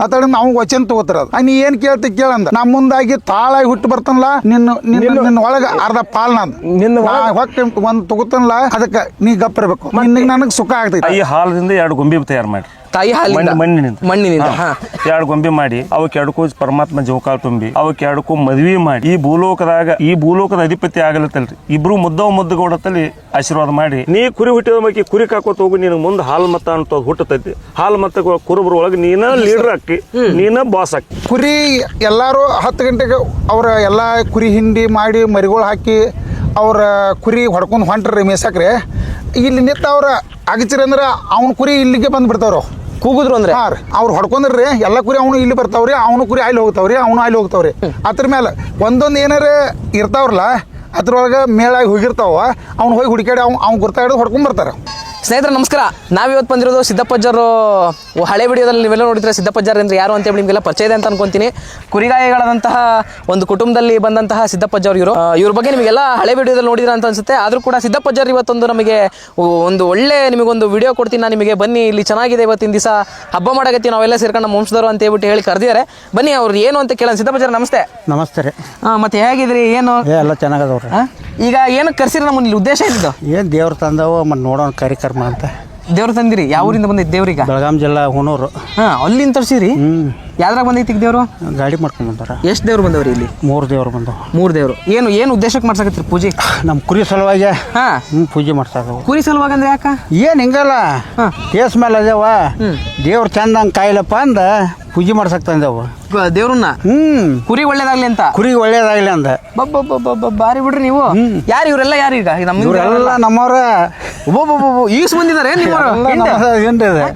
ಅತಡ ನಾವು ವಚನ ತಗೋತಾರ ನೀ ಏನ್ ಕೇಳ್ತಿ ಕೇಳಂದ ನಾ ಮುಂದಾಗಿ ತಾಳಾಗಿ ಹುಟ್ಟು ಬರ್ತಾನಲ್ಲ ನಿನ್ನ ಒಳಗ ಅರ್ಧ ಪಾಲ್ ಹೊಟ್ಟೆ ಒಂದ್ ತಗೋತಾನಲ್ಲ ಅದಕ್ಕ ನೀ ಗಪ್ಪಿರ್ಬೇಕು ನನಗ್ ಸುಖ ಆಗ್ತೈತಿ. ಈ ಹಾಲದಿಂದ 2 ಗೊಂಬಿ ತಯಾರು ಮಾಡಿ ತಾಯಿ ಹಾಲಿನಿಂದ ಮಣ್ಣಿನಿಂದ 2 ಗೊಂಬೆ ಮಾಡಿ ಅವಕ್ಕೆ 2 ಪರಮಾತ್ಮ ಜೋಕಾಲ್ ತುಂಬಿ ಅವಕ್ಕೆ 2 ಮದ್ವಿ ಮಾಡಿ ಈ ಭೂಲೋಕದ ಅಧಿಪತಿ ಆಗಲತ್ತಲ್ರಿ ಇಬ್ರು ಮುದ್ದಗೌಡತ್ತಲ್ಲಿ ಆಶೀರ್ವಾದ ಮಾಡಿ ನೀ ಕುರಿ ಹುಟ್ಟಿದ ಬಗ್ಗೆ ಕುರಿ ಕಾಕೋತ ಹೋಗಿ ನಿನಗೆ ಮುಂದೆ ಹಾಲು ಮತ ಅಂತ ಹುಟ್ಟತೈತಿ. ಹಾಲು ಮತ ಕುರುಬ್ರ ಒಳಗೆ ನೀನ ಲೀಡರ್ ಹಾಕಿ ನೀನ ಬಾಸ್ ಹಾಕಿ ಕುರಿ ಎಲ್ಲಾರು 10 ಗಂಟೆಗೆ ಅವ್ರ ಎಲ್ಲಾ ಕುರಿ ಹಿಂಡಿ ಮಾಡಿ ಮರಿಗಳು ಹಾಕಿ ಅವ್ರ ಕುರಿ ಹೊಡ್ಕೊಂಡು ಹೊಂಟ್ರಿ ಮೇಸಕ್ರೆ ಇಲ್ಲಿ ನಿಂತ ಅವ್ರ ಅಗಚಿರಿ ಅಂದ್ರ ಅವ್ನ ಕುರಿ ಇಲ್ಲಿಗೆ ಬಂದ್ ಬಿಡ್ತಾವ್ರು ಕೂಗುದ್ರು ಅಂದ್ರೆ ಅವ್ರು ಹೊಡ್ಕೊಂಡ್ರಿ ಎಲ್ಲ ಕುರಿ ಅವನು ಇಲ್ಲಿ ಬರ್ತಾವ್ರಿ ಅವನು ಕುರಿ ಅಲ್ಲಿ ಹೋಗ್ತಾವ್ರಿ ಅವನು ಅಲ್ಲಿ ಹೋಗ್ತಾವ್ರಿ. ಅದ್ರ ಮೇಲೆ ಒಂದೊಂದು ಏನಾರ ಇರ್ತಾವ್ರಲ್ಲ ಅದ್ರೊಳಗೆ ಮೇಳಾಗಿ ಹೋಗಿರ್ತಾವ ಅವ್ನು ಹೋಗಿ ಹುಡುಕಾಡಿ ಅವ್ನು ಗುರ್ತಾ ಹಿಡಿದು ಹೊಡ್ಕೊಂಡ್ ಬರ್ತಾರ. ಸ್ನೇಹಿತರೆ ನಮಸ್ಕಾರ. ನಾವಿವತ್ತು ಬಂದಿರೋದು ಸಿದ್ದಪ್ಪಜ್ಜರು ಹಳೆ ವಿಡಿಯೋದಲ್ಲಿ ನೀವೆಲ್ಲ ನೋಡಿದ್ರೆ ಸಿದ್ದಪ್ಪಜ್ಜರ್ ಅಂದ್ರೆ ಯಾರು ಅಂತೇಳಿ ನಿಮಗೆಲ್ಲ ಪರಿಚಯ ಇದೆ ಅಂತ ಅನ್ಕೊಂತೀನಿ. ಕುರಿಗಾಯಿಗಳಾದಂತಹ ಒಂದು ಕುಟುಂಬದಲ್ಲಿ ಬಂದಂತಹ ಸಿದ್ದಪ್ಪಜ್ಜರು ಇವ್ರ ಬಗ್ಗೆ ನಿಮಗೆಲ್ಲ ಹಳೆ ವಿಡಿಯೋದಲ್ಲಿ ನೋಡಿದ್ರೆ ಅಂತ ಅನ್ಸುತ್ತೆ. ಆದರೂ ಕೂಡ ಸಿದ್ದಪ್ಪಜ್ಜರ್ ಇವತ್ತೊಂದು ನಮಗೆ ಒಂದು ಒಳ್ಳೆ ನಿಮಗೊಂದು ವಿಡಿಯೋ ಕೊಡ್ತೀನಿ ನಾನು ನಿಮಗೆ, ಬನ್ನಿ ಇಲ್ಲಿ ಚೆನ್ನಾಗಿದೆ ಇವತ್ತಿನ ದಿವಸ ಹಬ್ಬ ಮಾಡಕತ್ತೀವಿ ನಾವೆಲ್ಲ ಸೇರ್ಕೊಂಡು ನಮ್ಮ ವಂಶದವರು ಅಂತ ಹೇಳ್ಬಿಟ್ಟು ಹೇಳಿ ಕರೆದಿದ್ದಾರೆ. ಬನ್ನಿ ಅವ್ರು ಏನು ಅಂತ ಕೇಳೋಣ. ಸಿದ್ದಪ್ಪಜ್ಜರ್ ನಮಸ್ತೆ. ನಮಸ್ತೆ ರೀ. ಮತ್ತೆ ಹೇಗಿದ್ರಿ? ಏನು ಎಲ್ಲ ಚೆನ್ನಾಗದವ್ರಿ. ಈಗ ಏನಕ್ಕೆ ಕರ್ಸಿರ ನಮ್ಮಲ್ಲಿ ಇಲ್ಲಿ ಉದ್ದೇಶ ಇದ್ದು ಏನು ದೇವ್ರು ತಂದವು ಮತ್ತು ನೋಡೋಣ ಕಾರ್ಯಕ್ರಮ ಅಂತ. ದೇವ್ರು ತಂದಿರಿ? ಯಾವ ಊರಿಂದ ಬಂದಿದ್ದು ದೇವ್ರಿಗೆ? ಬೆಳಗಾಂ ಜಿಲ್ಲಾ ಹುಣೂರು. ಅಲ್ಲಿಂದ ತರ್ಸಿರಿ? ಯಾವ್ದ್ರಾಗ ಬಂದೈತಿ ಈಗ ದೇವ್ರು? ಗಾಡಿ ಮಾಡ್ಕೊಂಡ್ ಬಂದಾರ. ಎಷ್ಟು ದೇವ್ರು ಬಂದವ್ರಿ ಇಲ್ಲಿ? 3 ದೇವ್ರು ಬಂದವು. 3 ದೇವ್ರು. ಏನು ಉದ್ದೇಶಕ್ಕೆ ಮಾಡ್ಸಕತ್ರಿ ಪೂಜೆ? ನಮ್ಮ ಕುರಿ ಸಲುವಾಗಿ ಪೂಜೆ ಮಾಡ್ಸಾಕ. ಕುರಿ ಸಲುವಾಗಿ ಅಂದ್ರೆ ಯಾಕ? ಏನು ಹಿಂಗಲ್ಲ ಕೇಸ್ ಮೇಲೆ ಅದೇವ ದೇವ್ರು ಚಂದಂಗೆ ಕಾಯಿಲಪ್ಪ ಅಂದ ಪೂಜೆ ಮಾಡ್ಸಕ್ ತಂದೆವು ದೇವ್ರನ್ನ. ಕುರಿ ಒಳ್ಳೇದಾಗ್ಲಿ ಅಂತ. ಕುರಿಗೆ ಒಳ್ಳೇದಾಗ್ಲಿ ಅಂದ. ಬಾರಿ ಬಿಡ್ರಿ ನೀವು. ಯಾರು ಇವರೆಲ್ಲ? ಯಾರು ಈಗ ಇವರೆಲ್ಲ ನಮ್ಮವ್ರ ಈಸ್ ಬಂದಿದ್ದಾರೆ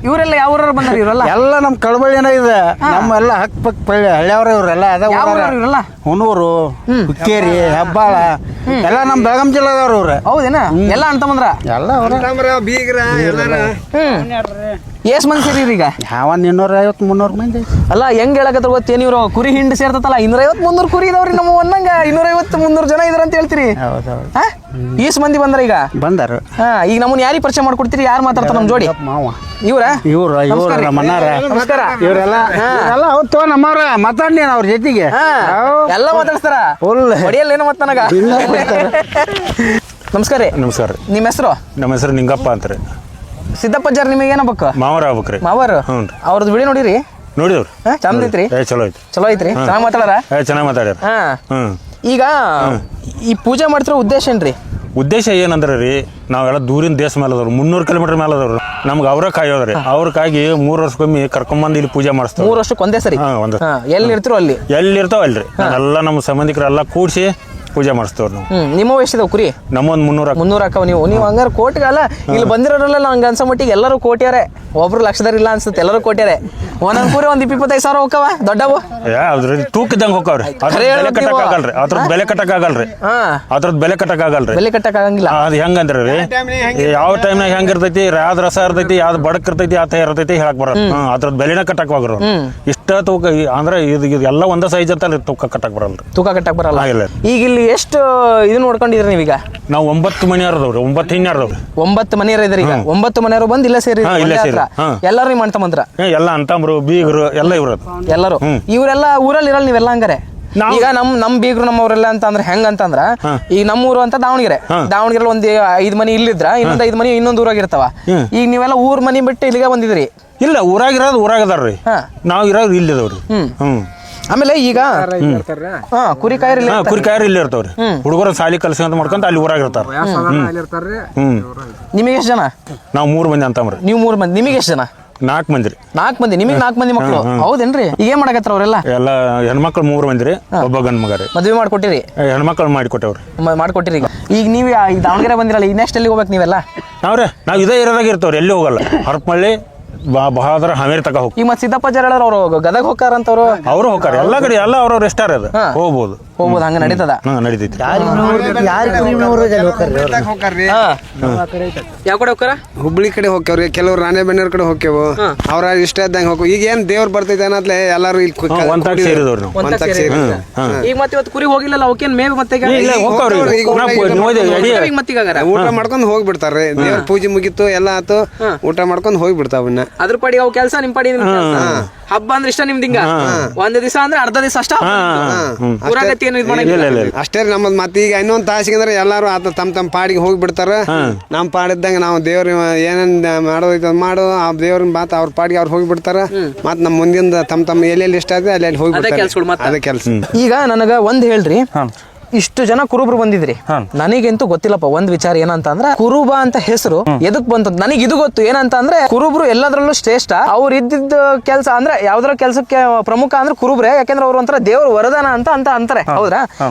ಇವರೆಲ್ಲ ಯಾವ ಊರವ್ರು ಬಂದಾರ? ಇವರೆಲ್ಲ ಎಲ್ಲ ನಮ್ಮ ಕಳಬಳ್ಳಿನ ಇದೆ. ನಮ್ಮೆಲ್ಲ ಹಕ್ ಪಕ್ ಹಳ್ಳಿಯವ್ರ ಇವರೆಲ್ಲ ಅದ. ಇವರೆಲ್ಲ ಹುಣೂರು, ಹುಕ್ಕೇರಿ, ಹೆಬ್ಬಾಳ ಎಲ್ಲ ನಮ್ಮ ಬೆಳಗಾಂ ಜಿಲ್ಲಾದವ್ರು ಇವ್ರ. ಹೌದೇನಾ? ಎಲ್ಲ ಅಂತ ಬಂದ್ರ ಎಲ್ಲ ಬೀಗ್ರ ಎಷ್ಟ್ ಮಂದಿ ಸೇರಿ ಈಗ? ಯಾವನ್ 250-300 ಮಂದಿ. ಅಲ್ಲ ಹೆಂಗ್ ಹೇಳಕತ್ರ ಗೊತ್ತೇನು ಇವ್ರು ಕುರಿ ಹಿಂಡ್ ಸೇರ್ತತಲ್ಲ 250-300 ಕುರಿ ಇದಾವ್ರಿ ನಮ್ಮ ಒಂದಂಗ 250-300 ಜನ ಇದಾರ ಅಂತ ಹೇಳ್ತೀರಿ. ಈಸ್ ಮಂದಿ ಬಂದ್ರ ಈಗ? ಬಂದಾರ. ಈಗ ನಮ್ಮನ್ನ ಯಾರಿಗೆ ಪರಿಚಯ ಮಾಡ್ಕೊಡ್ತೀರಿ? ಯಾರು ಮಾತಾಡ್ತಾರ ನಮ್ ಜೋಡಿ? ಮಾವ ಇವ್ರ ಮನ್ನಾರ ನಮಸ್ಕಾರ. ಇವರೆಲ್ಲ ಎಲ್ಲ ಹೌದು ನಮ್ಮವ್ರ ಮಾತಾಡ್ಲಿ ಅವ್ರ ಜೊತೆಗೆ ಎಲ್ಲ ಮಾತಾಡ್ತಾರ. ಹೊಡಿಯಲ್ಲ ಏನೋ ಮತ್ತ ನನಗ. ನಮಸ್ಕಾರ. ನಮಸ್ಕಾರ. ನಿಮ್ಮ ಹೆಸರು? ನಮ್ಮ ಹೆಸರು ನಿಂಗಪ್ಪ ಅಂತಾರೆ. ಸಿದ್ದಪ್ಪಜ್ಜರ್ ನಿಮಗೆ ಏನಬೇಕು? ಮಾವರ ಆಗ್ಬೇಕ್ರಿ. ಮಾವರು ಅವ್ರದ್ದು ವಿಡಿಯೋ ನೋಡಿರಿ? ನೋಡಿದವ್ರಿ. ಚಂದ ಐತ್ರಿ? ಚಲೋ ಐತಿ. ಚಲೋ ಐತ್ರಿ? ಚೆನ್ನಾಗಿ ಮಾತಾಡಾರ? ಚೆನ್ನಾಗಿ ಮಾತಾಡ್ಯಾರ. ಈಗ ಈ ಪೂಜೆ ಮಾಡ್ತಿರೋ ಉದ್ದೇಶ ಏನ್ರಿ? ಉದ್ದೇಶ ಏನಂದ್ರೆ ರೀ ನಾವೆಲ್ಲ ದೂರಿನ ದೇಶ ಮೇಲೆ ಅದವ್ರು 300 ಕಿಲೋಮೀಟರ್ ಮೇಲೆ ಅದವ್ರು. ನಮ್ಗೆ ಅವ್ರ ಕಾಯೋದ್ರಿ. ಅವ್ರ ಕಾಗಿ 3 ವರ್ಷಕ್ಕೊಮ್ಮೆ ಕರ್ಕೊಂಬಂದು ಇಲ್ಲಿ ಪೂಜೆ ಮಾಡಿಸ್ತಾವ. 3 ವರ್ಷಕ್ಕೆ ಒಂದೇ ಸರಿ? ಎಲ್ಲಿ ಇರ್ತಿರೋ ಅಲ್ಲಿ? ಎಲ್ಲಿ ಇರ್ತಾವ ಅಲ್ರಿ. ಎಲ್ಲ ನಮ್ಮ ಸಂಬಂಧಿಕರೆಲ್ಲ ಕೂಡಿಸಿ ಪೂಜೆ ಮಾಡಿಸ್ತೇವ್ರಿ ನಾವು. ನಿಮ್ಮ ಎಷ್ಟಿದಾವ ಕುರಿ? ನಮ್ಮೊಂದು 300 ಹಾಕವ. ನೀವು ಹಂಗಾರೆ ಕೋಟಿಗೆ ಅಲ್ಲ ಇಲ್ಲಿ ಬಂದಿರೋರಲ್ಲ ನಂಗೆ ಅನ್ಸೋ ಮಟ್ಟಿಗೆ ಎಲ್ಲರೂ ಕೋಟ್ಯಾರೆ. ಒಬ್ರು ಲಕ್ಷದಾರ ಇಲ್ಲ ಅನ್ಸುತ್ತೆ, ಎಲ್ಲರೂ ಕೋಟ್ಯಾರೆ. ಒಂದೊಂದು ಕುರಿ 25,000 ಹೋಗವ ದೊಡ್ಡವು. ಅದ್ರಲ್ಲಿ ತೂಕಿದಂಗೆ ಹೋಗವ್ರಿ. ಬೆಲೆ ಕಟ್ಟಕ್ಕಾಗಲ್ರಿ. ಅದ್ರದ್ದು ಬೆಲೆ ಕಟ್ಟಕ್ಕಾಗಲ್ರಿ. ಅದ್ರದ್ದು ಬೆಲೆ ಕಟ್ಟಕ್ಕಾಗಲ್ರಿ. ಬೆಲೆ ಕಟ್ಟಕ್ಕಾಗಂಗಿಲ್ಲ. ಅದು ಹೆಂಗಂದ್ರಿ ಯಾವ ಟೈಮ್ನಾಗ ಹೆಂಗ್ ಇರ್ತೈತಿ, ಯಾವ್ದು ರಸ ಇರ್ತೈತಿ, ಯಾವ್ದು ಬಡಕ್ ಇರ್ತೈತಿ, ಆ ತರ ಇರ್ತೈತಿ ಹೇಳಕ್ ಬರಲ್ಲ. ಅದ್ರದ್ದು ಬೆಲೆನ ಕಟ್ಟಕ್ಕಾಗ್ರ. ಇಷ್ಟ ತೂಕ ಅಂದ್ರೆ ಇದು ಎಲ್ಲ ಒಂದ ಸೈಜ್ ಅಂತ ತೂಕ ಕಟ್ಟಕ್ ಬರಲ್ರಿ. ತೂಕ ಕಟ್ಟಕ್ ಬರಲ್ಲ. ಈಗ ಇಲ್ಲಿ ಎಷ್ಟು ಇದನ್ನ ನೋಡ್ಕೊಂಡಿದ್ರಿ ನೀವೀಗ? ನಾವು 9 ಮನೆಯವ್ರದವ್ರಿ. 9 ಹಿಂಗಾರದವ್ರಿ. 9 ಮನೆಯವ್ರ ಇದ್ರಿ ಈಗ? 9 ಮನೆಯವರು ಬಂದು ಇಲ್ಲೇ ಸೇರಿ ಎಲ್ಲರೂ ನಿಮ್ಮ ಅಣ್ಣ ಎಲ್ಲ ಅಂತಂಬ್ರು ಬೀಗರು ಎಲ್ಲ ಇವ್ರದ್ ಎಲ್ಲರೂ. ಇವರೆಲ್ಲ ಊರಲ್ಲಿ ಇರಲ್ಲ ನೀವೆಲ್ಲ ಹಂಗಾರೆ? ಈಗ ನಮ್ ಬೀಗರು ನಮ್ಮವ್ರೆಲ್ಲ ಅಂತ ಅಂದ್ರೆ ಹೆಂಗ ಅಂತಂದ್ರ ಈಗ ನಮ್ಮೂರು ಅಂತ ದಾವಣಗೆರೆ ಒಂದ್ 5 ಮನಿ ಇಲ್ಲಿದ್ರ ಇನ್ನೊಂದ್ 5 ಮನಿ ಇನ್ನೊಂದ್ ಊರಾಗ ಇರ್ತಾವ. ಈಗ ನೀವೆಲ್ಲ ಊರ್ ಮನಿ ಬಿಟ್ಟು ಇಲ್ಲಿಗೆ ಬಂದಿದ್ರಿ? ಇಲ್ಲ, ಊರಾಗಿರೋದು ಊರಾಗದಾರ್ರಿ. ನಾವ್ ಇರೋದು ಇಲ್ಲಿದವ್ರಿ. ಆಮೇಲೆ ಈಗ ಕುರಿ ಕಾಯರ್ ಇಲ್ಲಿ ಇರ್ತಾವ್ರಿ. ಹುಡುಗರ ಸಾಲಿ ಕಲ್ಸ ಅಂತ ಮಾಡ್ಕೊಂತ ಅಲ್ಲಿ ಊರಾಗಿರ್ತಾರ. ನಿಮಗೆ ಎಷ್ಟು ಜನ? ನಾವ್ 3 ಮಂದಿ ಅಂತಂಬ್ರಿ. ನೀವು 3 ಮಂದಿ. ನಿಮಗೆ ಎಷ್ಟು ಜನ? 4 ಮಂದಿ. 4 ಮಂದಿ. ನಿಮಗೆ 4 ಮಂದಿ ಮಕ್ಕಳು? ಹೌದೇನ್ರಿ? ಈಗ ಏನ್ ಮಾಡಕತ್ರ ಅವ್ರೆಲ್ಲ? ಎಲ್ಲ ಹೆಣ್ಮಕ್ಳು 3 ಮಂದಿ ರೀ. ಒಬ್ಬ ಗಂಡ್ ಮಗ ರೀ. ಮದ್ವೆ ಮಾಡ್ಕೊಟ್ಟಿರಿ? ಹೆಣ್ಮಕ್ಳು ಮಾಡಿಕೊಟ್ಟವ್ರಿ. ಮಾಡ್ಕೊಟ್ಟಿರಿ. ಈಗ ನೀವು ದಾವಣಗೆರೆ ಬಂದಿರಲ್ಲ, ಈಗ ನೆಕ್ಸ್ಟ್ ಎಲ್ಲಿ ಹೋಗ್ಬೇಕು ನೀವೆಲ್ಲ? ನಾವ್ ಇದೇ ಇರೋದಾಗ ಇರ್ತವ್ರಿ, ಎಲ್ಲಿ ಹೋಗಲ್ಲ. ಹರಪಳ್ಳಿ ಬಹಾದ್ರ ಹಾವೇರಿ ತಕ ಹೋಗಿ. ಈಗ ಮತ್ತೆ ಸಿದ್ದಪ್ಪಜ್ಜರ್ ಹೇಳೋರು ಅವ್ರು ಗದಗ ಹೋಗ್ತಾರಂತವ್ರು? ಅವ್ರು ಹೋಗ್ತಾರೆ ಎಲ್ಲ ಕಡೆ. ಎಲ್ಲ ಅವ್ರವ್ರ ಎಷ್ಟಾರ ಅದು ಹೋಗ್ಬೋದು. ಹೋಗ್ಬೋದು, ಹಂಗ ನಡೀತದ. ನಡೀತೈತಿ. ಯಾವ ಕಡೆ ಹೋಗ್ತಾರ? ಹುಬ್ಳಿ ಕಡೆ ಹೋಗ್ಯಾವ್ರಿ, ಕೆಲವ್ರು ರಾಣೆಬೆನ್ನೂರ್ ಕಡೆ ಹೋಗ್ಯವು. ಅವ್ರ ಇಷ್ಟ ಇದ್ದಂಗೆ ಹೋಗ್ವು. ಈಗ ಏನ್ ದೇವ್ರು ಬರ್ತೈತೆ ಅನ್ನತ್ಲೆ ಎಲ್ಲಾರು ಇಲ್ಲಿ ಒಂತಾಗ್ ಸೇರಿದವ್ರು ನಾವು. ಒಂತಾಗ್ ಸೇರಿ. ಈಗ ಮತ್ತೆ ಇವತ್ತು ಕುರಿ ಹೋಗಿಲ್ಲಲ್ಲ, ಅವಕ್ಕೇನ್ ಮೇವ್ ಮತ್ತೆ ಈಗ? ಈಗ ಮತ್ತೀಗಾರ ಊಟ ಮಾಡ್ಕೊಂಡ್ ಹೋಗ್ಬಿಡ್ತಾರ್ರಿ. ದೇವ್ರ ಪೂಜೆ ಮುಗಿತು ಎಲ್ಲ ಆತು, ಊಟ ಮಾಡ್ಕೊಂಡ್ ಹೋಗ್ಬಿಡ್ತಾವನ್ನ. ಅದ್ರ ಪಡಿ ಅವ್ ಕೆಲಸ ನಿಮ್ ಪಡಿ ನಿಮ್ ಕೆಲ್ಸ. ಹಬ್ಬ ಅಂದ್ರೆ ಇಷ್ಟ ನಿಮ್ದು ಹಿಂಗ ಒಂದ್ ದಿವಸ ಅಂದ್ರೆ ಅರ್ಧ ದಿವಸ ಅಷ್ಟ ಊರಾಗತ್ತಿ ಏನು ಇದ್ ಮಾಡಂಗಿಲ್ಲ. ಅಷ್ಟೇ ನಮ್ಮದ್ ಮತ್ತೆ ಈಗ ಇನ್ನೊಂದ್ ತಾಸಿಗೆ ಅಂದ್ರೆ ಎಲ್ಲಾರು ಆತ ತಮ್ ಪಾಡಿಗೆ ಹೋಗ್ಬಿಡ್ತಾರ. ನಮ್ ಪಾಡಿದ್ದಂಗ ನಾವು ದೇವ್ರ ಏನೇನ್ ಮಾಡೋದೈತ ಮಾಡು, ಆ ದೇವ್ರನ್ನ ಮಾತ ಅವ್ರ ಪಾಡಿಗೆ ಅವ್ರು ಹೋಗ್ಬಿಡ್ತಾರ. ಮತ್ ನಮ್ ಮುಂದಿನ ತಮ್ ಎಲ್ಲೆಲ್ಲಿ ಇಷ್ಟ ಆದ್ರೆ ಅಲ್ಲಿ ಹೋಗ್ಬಿಡ್ತಾರೆ. ಅದೇ ಕೆಲ್ಸ. ಈಗ ನನಗ ಒಂದ್ ಹೇಳ್ರಿ, ಇಷ್ಟು ಜನ ಕುರುಬ್ರು ಬಂದಿದ್ರಿ, ನನಗಂತೂ ಗೊತ್ತಿಲ್ಲಪ್ಪ ಒಂದ್ ವಿಚಾರ ಏನಂತ ಅಂದ್ರೆ ಕುರುಬ ಅಂತ ಹೆಸರು ಎದಕ್ ಬಂತ ನನಗೆ ಇದು ಗೊತ್ತು. ಏನಂತ ಅಂದ್ರೆ ಕುರುಬ್ರು ಎಲ್ಲದ್ರಲ್ಲೂ ಶ್ರೇಷ್ಠ. ಅವ್ರು ಇದ್ದಿದ್ದ ಕೆಲಸ ಅಂದ್ರೆ ಯಾವ್ದಾರ ಕೆಲ್ಸಕ್ಕೆ ಪ್ರಮುಖ ಅಂದ್ರೆ ಕುರುಬ್ರೆ, ಯಾಕಂದ್ರೆ ಅವ್ರು ಒಂಥರ ದೇವ್ರ ವರದಾನ ಅಂತ ಅಂತಾರೆ. ಹೌದ್ರಾ?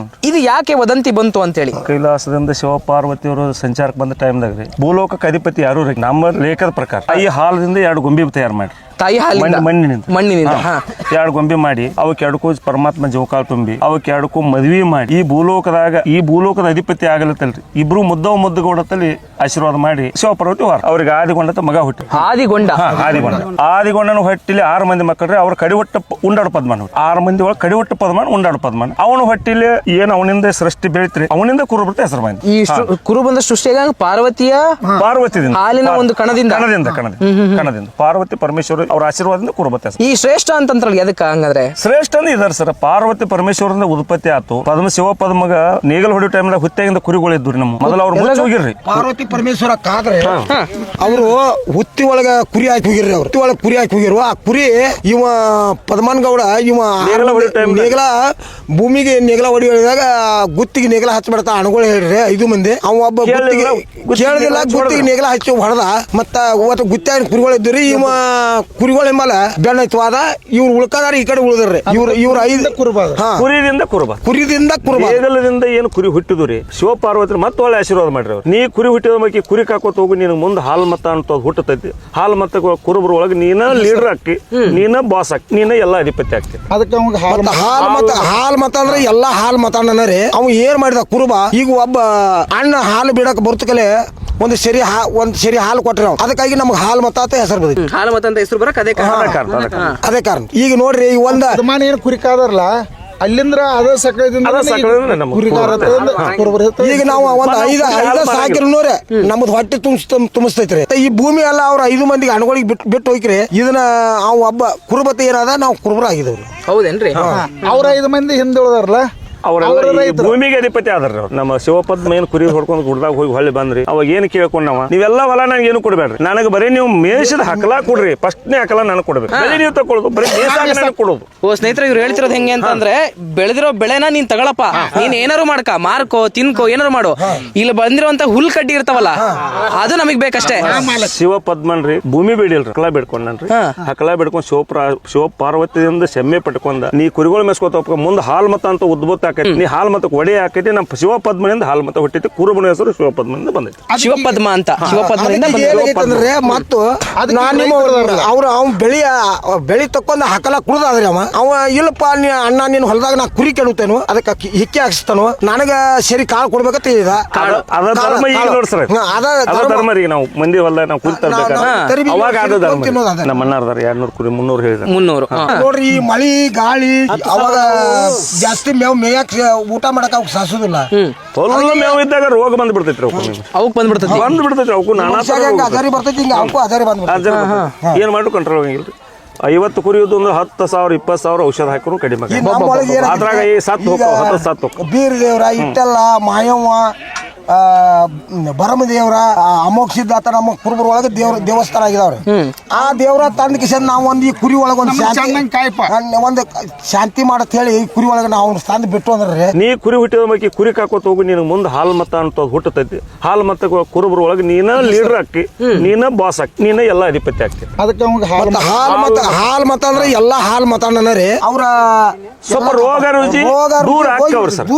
ಇದು ಯಾಕೆ ವದಂತಿ ಬಂತು ಅಂತೇಳಿ? ಕೈಲಾಸದಿಂದ ಶಿವ ಪಾರ್ವತಿಯವರು ಸಂಚಾರಕ್ಕೆ ಬಂದ ಟೈಮ್ದಾಗ ಭೂಲೋಕಕ್ಕೆ ಅಧಿಪತಿ ಯಾರು ರೀ? ನಮ್ಮ ಲೇಖದ ಪ್ರಕಾರ ಈ ಹಾಲದಿಂದ 2 ಗೊಂಬಿ ತಯಾರು ಮಾಡಿ, ತಾಯಿ ಹಾಲಿಂದ ಮಣ್ಣಿನಿಂದ 2 ಗೊಂಬಿ ಮಾಡಿ ಅವಕ್ಕೆ 2 ಪರಮಾತ್ಮ ಜೋಕಾಲ್ ತುಂಬಿ ಅವಕ್ಕೆ 2 ಮದ್ವಿ ಮಾಡಿ ಈ ಭೂಲೋಕದ ಅಧಿಪತಿ ಆಗಲತ್ತಲ್ರಿ. ಇಬ್ರು ಮುದ್ದಗೌಡತ್ತಲ್ಲಿ ಆಶೀರ್ವಾದ ಮಾಡಿ ಶಿವ ಪಾರ್ವತಿ ಅವ್ರಿಗೆ ಆದಿಗೊಂಡ ಮಗ ಹುಟ್ಟಿ ಆದಿಗೊಂಡನ ಹೊಟ್ಟಿಲಿ 6 ಮಂದಿ ಮಕ್ಕಳ್ರಿ. ಅವ್ರ ಕಡಿವಟ್ಟ ಉಂಡಾಡು ಪದ್ಮಾನ 6 ಮಂದಿ ಒಳಗೆ ಕಡಿವಟ್ಟ ಪದ್ಮಾನ ಉಂಡಾಡು ಪದ್ಮಾನ. ಅವನ ಹೊಟ್ಟಿಲಿ ಏನ್ ಅವನಿಂದ ಸೃಷ್ಟಿ ಬೆಳಿತ್ರಿ, ಅವನಿಂದ ಕುರುಬರ್ತ ಹೆಸರು ಬಂದ. ಈ ಕುರುಬಂದ ಸೃಷ್ಟಿಯಾಗ ಪಾರ್ವತಿಯಿಂದ ಹಾಲಿನ ಒಂದು ಕಣದಿಂದ ಪಾರ್ವತಿ ಪರಮೇಶ್ವರ ಅವ್ರ ಆಶೀರ್ವಾದದಿಂದ ಕುರುಬತ್ತೆ. ಈ ಶ್ರೇಷ್ಠ ಅಂತಂದ್ರಲ್ಲ, ಅದಕ್ಕೆ ಹಂಗಂದ್ರೆ ಶ್ರೇಷ್ಠ ಅಂದ್ರೆ ಇದಾರೆ ಸರ್. ಪಾರ್ವತಿ ಪರಮೇಶ್ವರದಿಂದ ಉತ್ಪತ್ತಿ ಆತು. ಶಿವ ಪದ್ಮಗ ನೇಗಲ್ ಹೊಡಿಯೋ ಟೈಮ್ ಹುತ್ತಾಗಿಂದ ಕುರಿಗಳಿದ್ರಿ. ನಮ್ಮ ಮೊದಲು ಅವ್ರು ಮುಚ್ಚಿ ಹೋಗಿರ್ರಿ. ಪಾರ್ವತಿ ಪರಮೇಶ್ವರ ಕಾದ್ರೆ ಅವರು ಹುತ್ತಿ ಒಳಗ ಕುರಿ ಹಾಕಿ ಹೋಗಿರ್ರಿ. ಅವ್ರು ಹುತ್ತಿ ಒಳಗ ಕುರಿ ಹಾಕಿ ಹೋಗಿರುವ ಆ ಕುರಿ ಇವ ಪದ್ಮನ್ ಗೌಡ ನೇಗಲ ಭೂಮಿಗೆ ನೇಗಲ ಹೊಡಿದಾಗ ಗುತ್ತಿಗೆ ನೇಗಲ ಹಚ್ಚಿಬಿಡ್ತಾ ಅಣಗಳು ಹೇಳ್ರಿ 5 ಮಂದಿ. ಅವ ಒಬ್ಬ ಕೇಳದಿಲ್ಲ, ಗುತ್ತಿಗೆ ನೇಗಲ ಹಚ್ಚಿ ಹೊಡೆದ. ಮತ್ತ ಗುತ್ತಿಯಾಗಿ ಕುರಿಗಳು ಇದ್ರಿ. ಇವ ಕುರಿಗಳ ಮೇಲೆ ಬೆಣ್ಣೈತ್ವಾದ. ಇವ್ರು ಉಳ್ಕದಾರ ಈ ಕಡೆ ಉಳಿದ್ರಿ. ಇವ್ರ 5 ಕುರಿದಿಂದ ನೇಗಲದಿಂದ ಏನು ಕುರಿ ಹುಟ್ಟಿದ್ರಿ ಶಿವ ಪಾರ್ವತಿ ಮತ್ತೆ ಒಳ್ಳೆ ಆಶೀರ್ವಾದ ಮಾಡ್ರಿ. ಅವ್ರು ನೀ ಕುರಿ ಹುಟ್ಟಿದ ಬಗ್ಗೆ ಕುರಿ ಕಾಕೋತ ಹೋಗಿ ನಿನ್ ಮುಂದೆ ಹಾಲ್ ಮತ ಅಂತ ಹುಟ್ಟತೈತಿ. ಹಾಲ್ ಮತ ಕುರುಬ್ರ ಒಳಗೆ ನೀನ ಲೀಡರ್ ಹಾಕಿ, ನೀನ ಬಾಸ್ ಹಾಕಿ, ನೀನ ಎಲ್ಲಾ ಅಧಿಪತಿ ಆಗ್ತಿ. ಅದಕ್ಕೆ ಹಾಲ್ ಮತ ಅಂದ್ರೆ ಎಲ್ಲಾ ಹಾಲ್ ಮತ ರೀ. ಅವ್ ಏನ್ ಮಾಡಿದ ಕುರುಬ, ಈಗ ಒಬ್ಬ ಅಣ್ಣ ಹಾಲು ಬಿಡಕ್ ಬರ್ತಕಲೆ ಒಂದ್ ಸರಿ ಹಾಲು ಕೊಟ್ರಿ. ಅದಕ್ಕಾಗಿ ನಮ್ಗೆ ಹಾಲ್ ಮತ ಅಂತ ಹೆಸರು ಬಂದಿದೆ. ಹಾಲು ಮತ ಅಂತ ಹೆಸರು ಬರಕ್ ಅದೇ ಕಾರಣ. ಈಗ ನೋಡ್ರಿ ಒಂದ್ ಅದ್ಮಾನ ಏನ್ ಕುರಿ ಕಾದಾರಲ್ಲ ಅಲ್ಲಿಂದ್ರ ಈಗ ನಾವು ಒಂದ್ 5 ಸಾಕಿರೋರೆ ನಮ್ದು ಹೊಟ್ಟೆ ತುಂಬಿಸ್ತೈತ್ರಿ. ಈ ಭೂಮಿ ಎಲ್ಲ ಅವ್ರ 5 ಮಂದಿಗೆ ಹಣಗಳಿಗೆ ಬಿಟ್ಟು ಹೋಗ್ರಿ. ಇದನ್ನ ಅವ್ ಒಬ್ಬ ಕುರುಬತೆ ಏನಾದ ನಾವು ಕುರುಬರ ಆಗಿದವ್ರಿ. ಹೌದೇನ್ರಿ? ಅವ್ರ 5 ಮಂದಿ ಹಿಂದೆ ಉಳ್ದಾರಲ್ಲ ಅವರೆಲ್ಲ ಭೂಮಿಗೆ ಅಧಿಪತಿ ಆದ್ರಿ. ನಮ್ಮ ಶಿವಪದ್ಮ ಏನ್ ಕುರಿ ಹೊಡ್ಕೊಂಡು ಗುಡ್ದಾಗ ಹೋಗಿ ಹೊಳ್ಳಿ ಬಂದ್ರಿ. ಅವಾಗ ಏನ್ ಕೇಳ್ಕೊಂಡವ, ನೀವೆಲ್ಲ ಹೊಲ ನನಗೆ ಏನು ಕೊಡ್ಬೇಡ್ರಿ, ನನಗೆ ಬರೀ ನೀವು ಮೇಷದ ಹಕಲ ಕೊಡ್ರಿ, ಫಸ್ಟ್ನೇ ಹಕಲ ನನಗೆ ಕೊಡ್ಬೇಕು, ಬೆಳೆ ನೀವು ತಗೊಳ್ಳೋದು, ಬರೀ ಮೇಷ ಕೊಡೋದು. ಓ ಸ್ನೇಹಿತರೆ, ಇವ್ರು ಹೇಳ್ತಿರೋದು ಹೆಂಗೆ ಅಂತಂದ್ರೆ ಬೆಳೆದಿರೋ ಬೆಳೆನ ನೀನ್ ತಗೊಳಪ್ಪ, ನೀನ್ ಏನಾರು ಮಾರ್ಕೋ ತಿನ್ಕೋ ಏನಾರು ಮಾಡು, ಇಲ್ಲಿ ಬಂದಿರುವಂತ ಹುಲ್ ಕಡ್ಡಿ ಇರ್ತಾವಲ್ಲ ಅದು ನಮಗ್ ಬೇಕಷ್ಟೇ. ಶಿವ ಪದ್ಮನ್ರಿ ಭೂಮಿ ಬೇಡಿಲ್ರಿ, ಹಕಲ ಬೇಡ್ಕೊಂಡ್ರಿ. ಹಕಲ ಬೇಡ್ಕೊಂಡ್ ಶಿವ ಪಾರ್ವತಿಯಿಂದ ಸೆಮ್ಮೆ ಪಟ್ಕೊಂಡ ನೀ ಕುರಿಗಳು ಮೆಸ್ಕೋತ ಮುಂದೆ ಹಾಲ್ ಮತ ಅಂತ ಉದ್ಭುತ ಆಕೈತಿ. ನೀ ಹಾಲ್ ಮತ ಒಡೆ ಹಾಕೈತಿ. ನಮ್ಮ ಶಿವ ಪದ್ಮನಿಂದ ಹಾಲ್ ಮತ ಹುಟ್ಟೈತಿ. ಕುರುಬನ ಹೆಸರು ಶಿವ ಪದ್ಮನಿಂದ ಬಂದೈತಿ. ಶಿವಪದ್ಮ ಅಂತ ಶಿವಪದ್ಮನಿಂದ ಮತ್ತು ಬೆಳಿ ತಕೊಂಡ್ ಹಕಲ ಕುಡ್ದಾದ್ರಿ. ಅವ ಇಲ್ಲಪ್ಪ ಅಣ್ಣ ನೀನ್ ಹೊಲದಾಗ ನಾ ಕುರಿ ಕೆಡುತ್ತೇನು, ಅದಕ್ಕೆ ಹಿಕ್ಕಿ ಹಾಕ್ಸ್ತಾನು, ನನಗ ಸರಿ ಕಾಳು ಕೊಡ್ಬೇಕಂತ ಹೇಳಿದ. ನಾವು ಮಂದಿ ಹೊಲ ನಾವು ಕುರಿ ತರ್ಬೇಕಾದ್ರೆ ಅವಾಗ ನಮ್ಮ ಅಣ್ಣಾರ್ದಾರ 200 ಕುರಿ 300 ಹೇಳಿದ 300. ನೋಡ್ರಿ ಈ ಮಳಿ ಗಾಳಿ ಅವಾಗ ಜಾಸ್ತಿ ಮೇವ್ ಮೇಯಕ್ ಊಟ ಮಾಡಕ್ ಅವ್ಕ ಸಾಸುದಿಲ್ಲ. ಮೇವ್ ಇದ್ದಾಗ ರೋಗ ಬಂದ್ ಬಿಡ್ತೈತ್ರಿ. ಅವಕ್ ಬಂದ್ಬಿಡ್ತೈತಿ ಅವಕ್ಕೂ ಅದಾರಿ ಬರ್ತೈತಿ. ಏನ್ ಮಾಡಿ ಕಂಟ್ರೋಲ್ ಆಗಂಗಿಲ್ರಿ. 50 ಕುರಿಯೋದು ಒಂದು 10,000 20,000 ಔಷಧ ಹಾಕಿದ್ರು ಕಡಿಮೆ. ಅದ್ರಾಗ ಸತ್ತು ಬೀರ್ ದೇವ್ರ ಇಟ್ಟೆಲ್ಲ ಮಾಯವ್ವ ಬರಮ ದೇವ್ರ ಅಮೋಘ ಸಿದ್ಧಾರ್ಥ ನಮ್ಮ ಕುರುಬರ ಒಳಗೆ ದೇವಸ್ಥಾನ ಆಗಿದಾವ್ರಿ. ಆ ದೇವ್ರ ತಂದ ಕಿಶನ್ ನಾವು ಒಂದ್ ಈ ಕುರಿ ಒಳಗ ಒಂದು ಶಾಂತಿ ಮಾಡತ್ ಹೇಳಿ ಈ ಕುರಿ ಒಳಗ ನಾವು ತಂದ್ ಬಿಟ್ಟು ಅಂದ್ರೆ ನೀ ಕುರಿ ಹುಟ್ಟಿದ ಬಗ್ಗೆ ಕುರಿ ಕಾಕೋತ ಹೋಗಿ ನಿನ್ ಮುಂದೆ ಹಾಲ್ ಮತ ಅಂತ ಹುಟ್ಟತೈತಿ. ಹಾಲ್ ಮತ ಕುರುಬರ ಒಳಗೆ ನೀನ ಲೀಡರ್ ಹಾಕಿ, ನೀನ ಬಾಸ್ ಹಾಕಿ, ನೀನ ಎಲ್ಲಾ ಅಧಿಪತಿ ಆಗ್ತಿ. ಅದಕ್ಕೆ ಹಾಲ್ ಮತ ಅಂದ್ರೆ ಎಲ್ಲಾ ಹಾಲ್ ಮತ ರೀ. ಅವ್ರ ಸ್ವಲ್ಪ ರೋಗ ರುಚಿ ದೂರ ಹಾಕವ್ರಿ ಸರ್.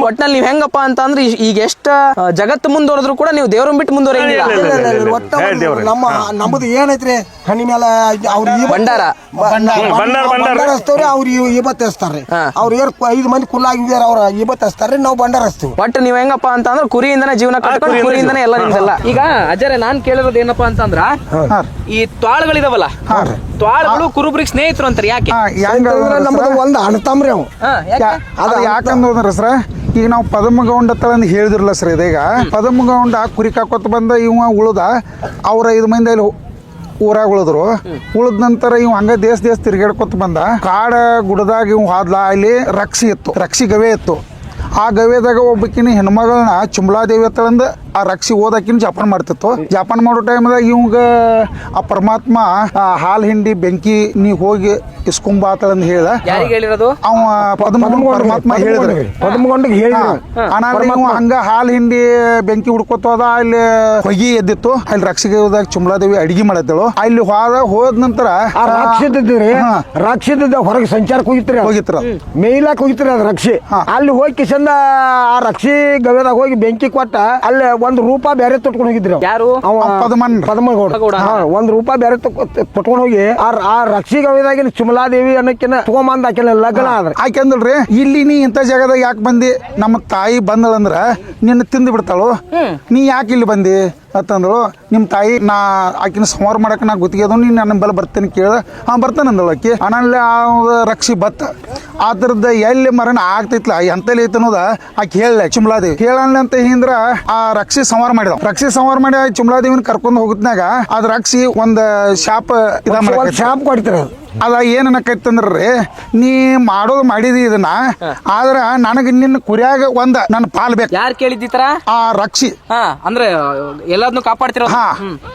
ಒಟ್ನಲ್ಲಿ ನೀವ್ ಹೆಂಗಪ್ಪ ಅಂತ ಅಂದ್ರೆ ಈಗ ಎಷ್ಟು ಜಗತ್ತು ಮುಂದುವರೆದ್ರು ಕೂಡ ನೀವು ದೇವ್ರನ್ನ ಬಿಟ್ಟು ಮುಂದುವರೆಯಂಗಿಲ್ಲ. ಒಟ್ಟ ನಮ್ಮದು ಏನೈತ್ರಿ ಹಣ್ಣಿ ಮೇಲೆ ಅವ್ರು ಭಂಡಾರ ಭಂಡಾರ ಹಚ್ತವ್ರಿ ಅವ್ರು ಇವತ್ತು ಹಚ್ತಾರ್ರಿ ಅವ್ರು 5 ಮಂದಿ ಕುಲ್ಲಾಗಿದ್ದಾರೆ ಅವ್ರ ಇವತ್ತು ಹಚ್ತಾರ್ರಿ ನಾವು ಭಂಡಾರ ಹಚ್ತೀವಿ. ಒಟ್ಟು ನೀವ್ ಹೆಂಗಪ್ಪ ಅಂತಂದ್ರೆ ಕುರಿಯಿಂದನೇ ಜೀವನ ಕಟ್ಕೊಂಡು ಕುರಿಯಿಂದನೇ ಎಲ್ಲ ನಿಮ್ದೆಲ್ಲ. ಈಗ ಅಜರೆ ನಾನ್ ಕೇಳಿರೋದು ಏನಪ್ಪಾ ಅಂತಂದ್ರ ಈ ತ್ವಾಳಗಳಿದಾವಲ್ಲ, ತ್ವಾಳಗಳು ಕುರುಬ್ರಿಗೆ ಸ್ನೇಹಿತರು ಅಂತಾರೆ. ಯಾಕೆ? ನಮ್ದು ಒಂದು ಅಣ್ತಮ್ರಿ ಅವ್ ಅದು ಯಾಕಂದ್ರೆ ಸರ ಈಗ ನಾವು ಪದಮಗೌಂಡ ಅಂತ ಹೇಳಿದ್ರಲ್ಲ ಸರ್, ಇದೀಗ ಪದಮಗೌಂಡ ಕುರಿ ಕಾಕೋತ ಬಂದ ಇವ ಉಳ್ದ ಅವ್ರ 5 ಮಂದಿ ಅಲ್ಲಿ ಊರಾಗ ಉಳಿದ್ರು. ಉಳಿದ ನಂತರ ಇವ್ ಹಂಗ ದೇಶ ತಿರ್ಗಾಡ್ಕೊತ ಬಂದ. ಕಾಡ ಗುಡದಾಗ ಇವ್ ಹಾದ್ಲ, ಅಲ್ಲಿ ರಕ್ಷಿ ಇತ್ತು, ರಕ್ಷಿ ಗವೆ ಇತ್ತು. ಆ ಗವೆದಾಗ ಒಬ್ಬಕಿನ ಹೆಣ್ಮಗಳನ್ನ ಚುಂಬಲಾದೇವಿ ಅಂತಂದ ಆ ರಕ್ಷಿ ಓದಾಕಿನ ಜಾಪಾನ್ ಮಾಡ್ತಿತ್ತು. ಜಾಪಾನ್ ಮಾಡೋ ಟೈಮ್ದಾಗ ಇವಂಗ ಆ ಪರಮಾತ್ಮ ಹಾಲ್ ಹಿಂಡಿ ಬೆಂಕಿ ನೀ ಹೋಗಿ ಇಸ್ಕೊಂಬ ಆತಳಂದ್ ಹೇಳ್ದ. ಯಾರಿಗೆ ಹೇಳಿರೋದು? ಅವ ಪರಮಾತ್ಮ ಹೇಳಿದ್ರೆ ಪದ್ಮಗೊಂಡಿಗೆ ಹೇಳಿ ಇವ ಹಂಗ ಹಾಲ್ ಹಿಂಡಿ ಬೆಂಕಿ ಹುಡ್ಕೋತ ಹೋದ. ಅಲ್ಲಿ ಹೊಗಿ ಎದ್ದಿತ್ತು. ಅಲ್ಲಿ ರಕ್ಷಿಗೆ ಹೋದಾಗ ಚುಂಬಲಾದೇವಿ ಅಡಿಗೆ ಮಾಡತ್ತಳು. ಅಲ್ಲಿ ಹೋದ ನಂತರ ಆ ರಾಕ್ಷಿದ್ರಿ ರಾಕ್ಷಿದ ಹೊರಗೆ ಸಂಚಾರಕ್ಕೆ ಹೋಗಿತ್ರಿ ಮೇಯ್ಲಾಕ್ ಹೋಗಿತ್ರಿ ಅದು ರಕ್ಷಿ. ಅಲ್ಲಿ ಹೋಗಿ ಕಿಶಂದ ಆ ರಕ್ಷಿ ಗವೆದಾಗ ಹೋಗಿ ಬೆಂಕಿ ಕೊಟ್ಟ ಅಲ್ಲಿ ಒಂದ್ ರೂಪ ಬೇರೆ ತೊಟ್ಕೊಂಡು ಹೋಗಿದ್ರಿ. ಯಾರು? ಪದ್ಮಗೌಡ. ಒಂದ್ ರೂಪ ಬೇರೆ ತೊಟ್ಕೊಂಡು ಹೋಗಿ ಆ ರಕ್ಷಿ ಗವೆದಾಗಿನ ಚುಮಲಾದೇವಿ ಅನ್ನಕ್ಕಿನ ತಗೊಂಬಂದ್ ಆಕಿನ ಲಗ್ನ ಆದ್ರೆ ಆಕೆ ಅಂದಲ್ರಿ, ಇಲ್ಲಿ ನೀ ಇಂಥ ಜಾಗದಾಗ ಯಾಕೆ ಬಂದಿ? ನಮ್ಮ ತಾಯಿ ಬಂದಳಂದ್ರ ನಿನ್ನ ತಿಂದು ಬಿಡ್ತಾಳು, ನೀ ಯಾಕೆ ಇಲ್ಲಿ ಬಂದಿ ಅಂತಂದಳು. ನಿಮ್ಮ ತಾಯಿ ನಾ ಆಕಿನ ಸಂವಾರ ಮಾಡಕ್ಕೆ ನಾ ಗುತ್ತಿಗೆ ಅದು, ನೀನು ನನ್ನ ಬಲ್ಲ ಬರ್ತೇನೆ ಕೇಳ. ಬರ್ತಾನೆ ಅಂದಳು ಆಕಿ. ಆನಲ್ಲಿ ರಕ್ಷಿ ಬತ್ತ ಅದ್ರದ್ದು ಎಲ್ಲಿ ಮರಣ ಆಗ್ತೈತ್ಲ ಎಂತಲ್ಲಿ ಐತೆ ಅನ್ನೋದ ಆಕೆ ಹೇಳ ಚುಮ್ಲಾದೇವಿ ಹೇಳಲ್ಲ ಅಂತ ಹಿಂದ್ರ ಆ ರಕ್ಷಿ ಸಂವಾರ ಮಾಡಿದ. ರಕ್ಷಿ ಸಂವಾರ ಮಾಡಿ ಚುಮ್ಲಾದೇವಿನ ಕರ್ಕೊಂಡು ಹೋಗುತ್ನಾಗ ಅದ್ ರಕ್ಷಿ ಒಂದ್ ಶಾಪ ಶಾಪ್ ಕೊಡ್ತೀರ. ಅದ ಏನಕ್ಕೈತಂದ್ರಿ, ನೀ ಮಾಡೋದು ಮಾಡಿದಿ ಇದನ್ನ, ಆದ್ರ ನನಗ ನಿನ್ನ ಕುರಿಯಾಗ ಒಂದ ನನ್ನ ಪಾಲ್ ಬೇಕು. ಯಾರು ಕೇಳಿದ್ದೀತರ? ಆ ರಕ್ಷಿ. ಅಂದ್ರೆ ಎಲ್ಲಾದ್ನು ಕಾಪಾಡ್ತಿರೋ.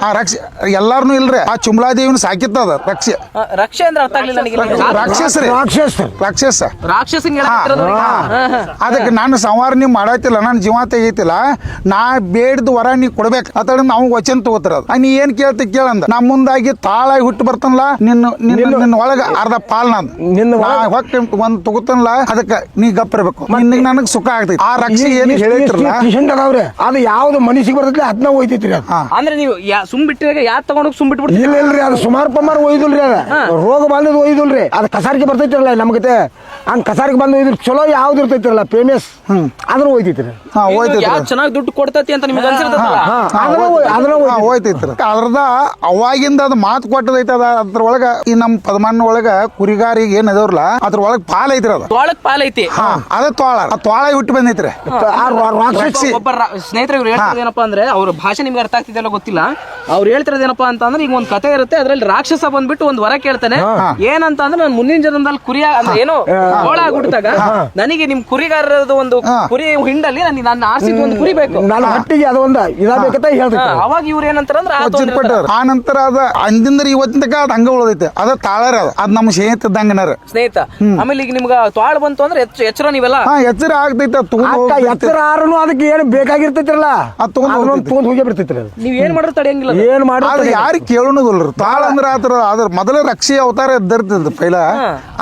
ಆ ರಕ್ಷಿ ಎಲ್ಲಾರ್ನು ಇಲ್ರಿ, ಆ ಚುಮ್ಲಾದೇವಿನ ಸಾಕಿತ್ತದ ರಕ್ಷಿ. ರಕ್ಷೆ ಅಂದ್ರೆ ಅರ್ಥ ಆಗ್ಲಿಲ್ಲ ನನಗೆ. ರಾಕ್ಷಸ್ರಿ, ರಾಕ್ಷಸ. ರಾಕ್ಷಸಂಗ್ ಅದಕ್ಕೆ ನಾನು ಸಂವಾರ ನೀವ್ ಮಾಡತ್ತಿಲ್ಲ, ನನ್ನ ಜೀವ ತೆಗೈತಿಲ್ಲ, ನಾ ಬೇಡ್ದು ವರ ನೀ ಕೊಡ್ಬೇಕು ಅತ ನಾವು ವಚನ ತಗೋತಾರ. ನೀ ಏನ್ ಕೇಳ್ತಿ ಕೇಳಂದ. ನಾ ಮುಂದಾಗಿ ತಾಳಾಗಿ ಹುಟ್ಟು ಬರ್ತನಲ್ಲ, ನಿನ್ನ ಒಳಗ ಅರ್ಧ ಪಾಲ್ ಹೊಕ್ಕ ಒಂದ್ ತಗೋತನಲ್ಲ, ಅದಕ್ಕ ನೀ ಗಪ್ಪಿರ್ಬೇಕು, ನಿನ್ನ ನನಗ್ ಸುಖ ಆಗ್ತೈತಿ. ಆ ರಕ್ಷಿ ಏನ್ ಹೇಳಿದ್ರಲ್ಲ ಅದು ಯಾವ್ದು ಮನಸ್ಸಿಗೆ ಬರ್ತೈತಿ ಅದನ್ನ ಒಯ್ತೈತ್ರಿ. ಅಂದ್ರೆ ನೀವು ಸುಮ್ ಬಿಟ್ಟಿರಾಗ ಯಾರು ತಗೊಂಡೋಗಿ ಸುಮ್ ಬಿಟ್ಬಿಡ್ತೀರಿ? ಇಲ್ರಿ, ಅದು ಸುಮಾರು ಪ್ರಮಾಣ ಒಯ್ದುಲ್ರಿ. ಅದ ರೋಗ ಬಂದದ್ ಒಯ್ದುಲ್ರಿ. ಅದ್ ಕಸಾರಿಗೆ ಬರ್ತೈತಿರಲ್ಲ ನಮ್ಗತೆ, ಹಂಗ ಕಸಾರಿಗೆ ಬಂದು ಒಯ್ದ್ರ ಚಲೋ ಯಾವ್ದು ಇರ್ತೈತಿರಲ್ಲ ಫೇಮಸ್, ಅದನ್ನ ಒಯ್ತೈತ್ರಿ. ಚೆನ್ನಾಗಿ ದುಡ್ಡು ಕೊಡ್ತೈತಿ ಅಂತ ನಿಮ್ಗೆ ಅನ್ಸಿರ್ತೈತಲ್ಲ, ಹೋಯ್ತೈತ್ರಿ. ಅದ್ರದ ಅವಾಗಿಂದ ಅದ್ ಮಾತು ಕೊಟ್ಟದೈತಿ. ಅದ್ರೊಳಗ ಈ ನಮ್ ಪದಮಾನ ಒಳಗ ಕುರಿಗಾರಿಗೆ ಏನ್ ಅದವ್ರಲ್ಲ ಅದ್ರೊಳಗ ಪಾಲ್ ಐತ್ರಿ. ಅದ ತೋಳಕ್ ಪಾಲ್ ಐತಿ. ಅದ ತೋಳ, ಆ ತೋಳ ಹುಟ್ಟು ಬಂದೈತ್ರಿ. ಒಬ್ಬ ಸ್ನೇಹಿತರು ಇವ್ರು ಹೇಳ್ತಿರೋದು ಏನಪ್ಪಾ ಅಂದ್ರೆ, ಅವ್ರ ಭಾಷೆ ನಿಮ್ಗೆ ಅರ್ಥ ಆಗ್ತಿದೆಲ್ಲ ಗೊತ್ತಿಲ್ಲ. ಅವ್ರು ಹೇಳ್ತಿರೋದು ಏನಪ್ಪಾ ಅಂತಂದ್ರೆ, ಈಗ ಒಂದ್ ಕತೆ ಇರುತ್ತೆ, ಅದ್ರಲ್ಲಿ ರಾಕ್ಷಸ ಬಂದ್ಬಿಟ್ಟು ಒಂದ್ ವರ ಕೇಳ್ತಾನೆ. ಏನಂತ ಅಂದ್ರೆ, ನಾನು ಮುಂದಿನ ಜನ್ಮದಲ್ಲಿ ಕುರಿಯ ಅಂದ್ರೆ ಏನೋ ತೋಳ ಆಗ್ಬಿಟ್ಟಾಗ ನನಗೆ ನಿಮ್ ಕುರಿಗಾರರದ ಒಂದು ಕುರಿ ಹಿಂಡಲ್ಲಿ ನನ್ನ ಆರ್ಸಿದ್ ಒಂದು ಕುರಿ ಬೇಕು, ನನ್ನ ಹಟ್ಟಿಗೆ ಅದು ಒಂದು ಇದಾಗಬೇಕಂತ ಹೇಳ್ತಾರೆ. ಅವಾಗ ಇವ್ರು ಏನಂತಾರ ಅಂದ್ರೆ ಆ ನಂತರ ಅದ ಅಂದಿಂದ ಇವತ್ತಿನ ತಕ ಅದ್ ಹಂಗ ಉಳಿದೈತೆ. ಅದ ತಾಳರ ಅದ್ ನಮ್ಮ ಸ್ನೇಹಿತ ಇದ್ದಂಗನಾರ ಸ್ನೇಹಿತ. ಆಮೇಲೆ ಈಗ ನಿಮ್ಗ ತ್ವಾಳ ಬಂತು ಅಂದ್ರೆ ಎಚ್ಚರ ನೀವೆಲ್ಲ ಎಚ್ಚರ ಆಗ್ತೈತೆ. ಎಚ್ಚರ ಆರನು ಅದಕ್ಕೆ ಏನು ಬೇಕಾಗಿರ್ತೈತಿರಲ್ಲ ತಗೊಂಡ್ ಹೋಗಿ ಬಿಡ್ತೈತ್ರಿ. ನೀವ್ ಏನ್ ಮಾಡ್ರು ತಡೆಯಂಗಿಲ್ಲ. ಏನ್ ಮಾಡೋದು ಯಾರಿಗೆ ಕೇಳೋದಿಲ್ರಿ. ತಾಳ ಅಂದ್ರ ಆತರ ಅದ್ರ ಮೊದಲ ರಕ್ಷಿ ಅವತಾರ ಇದ್ದಿರ್ತದ ಪೈಲ,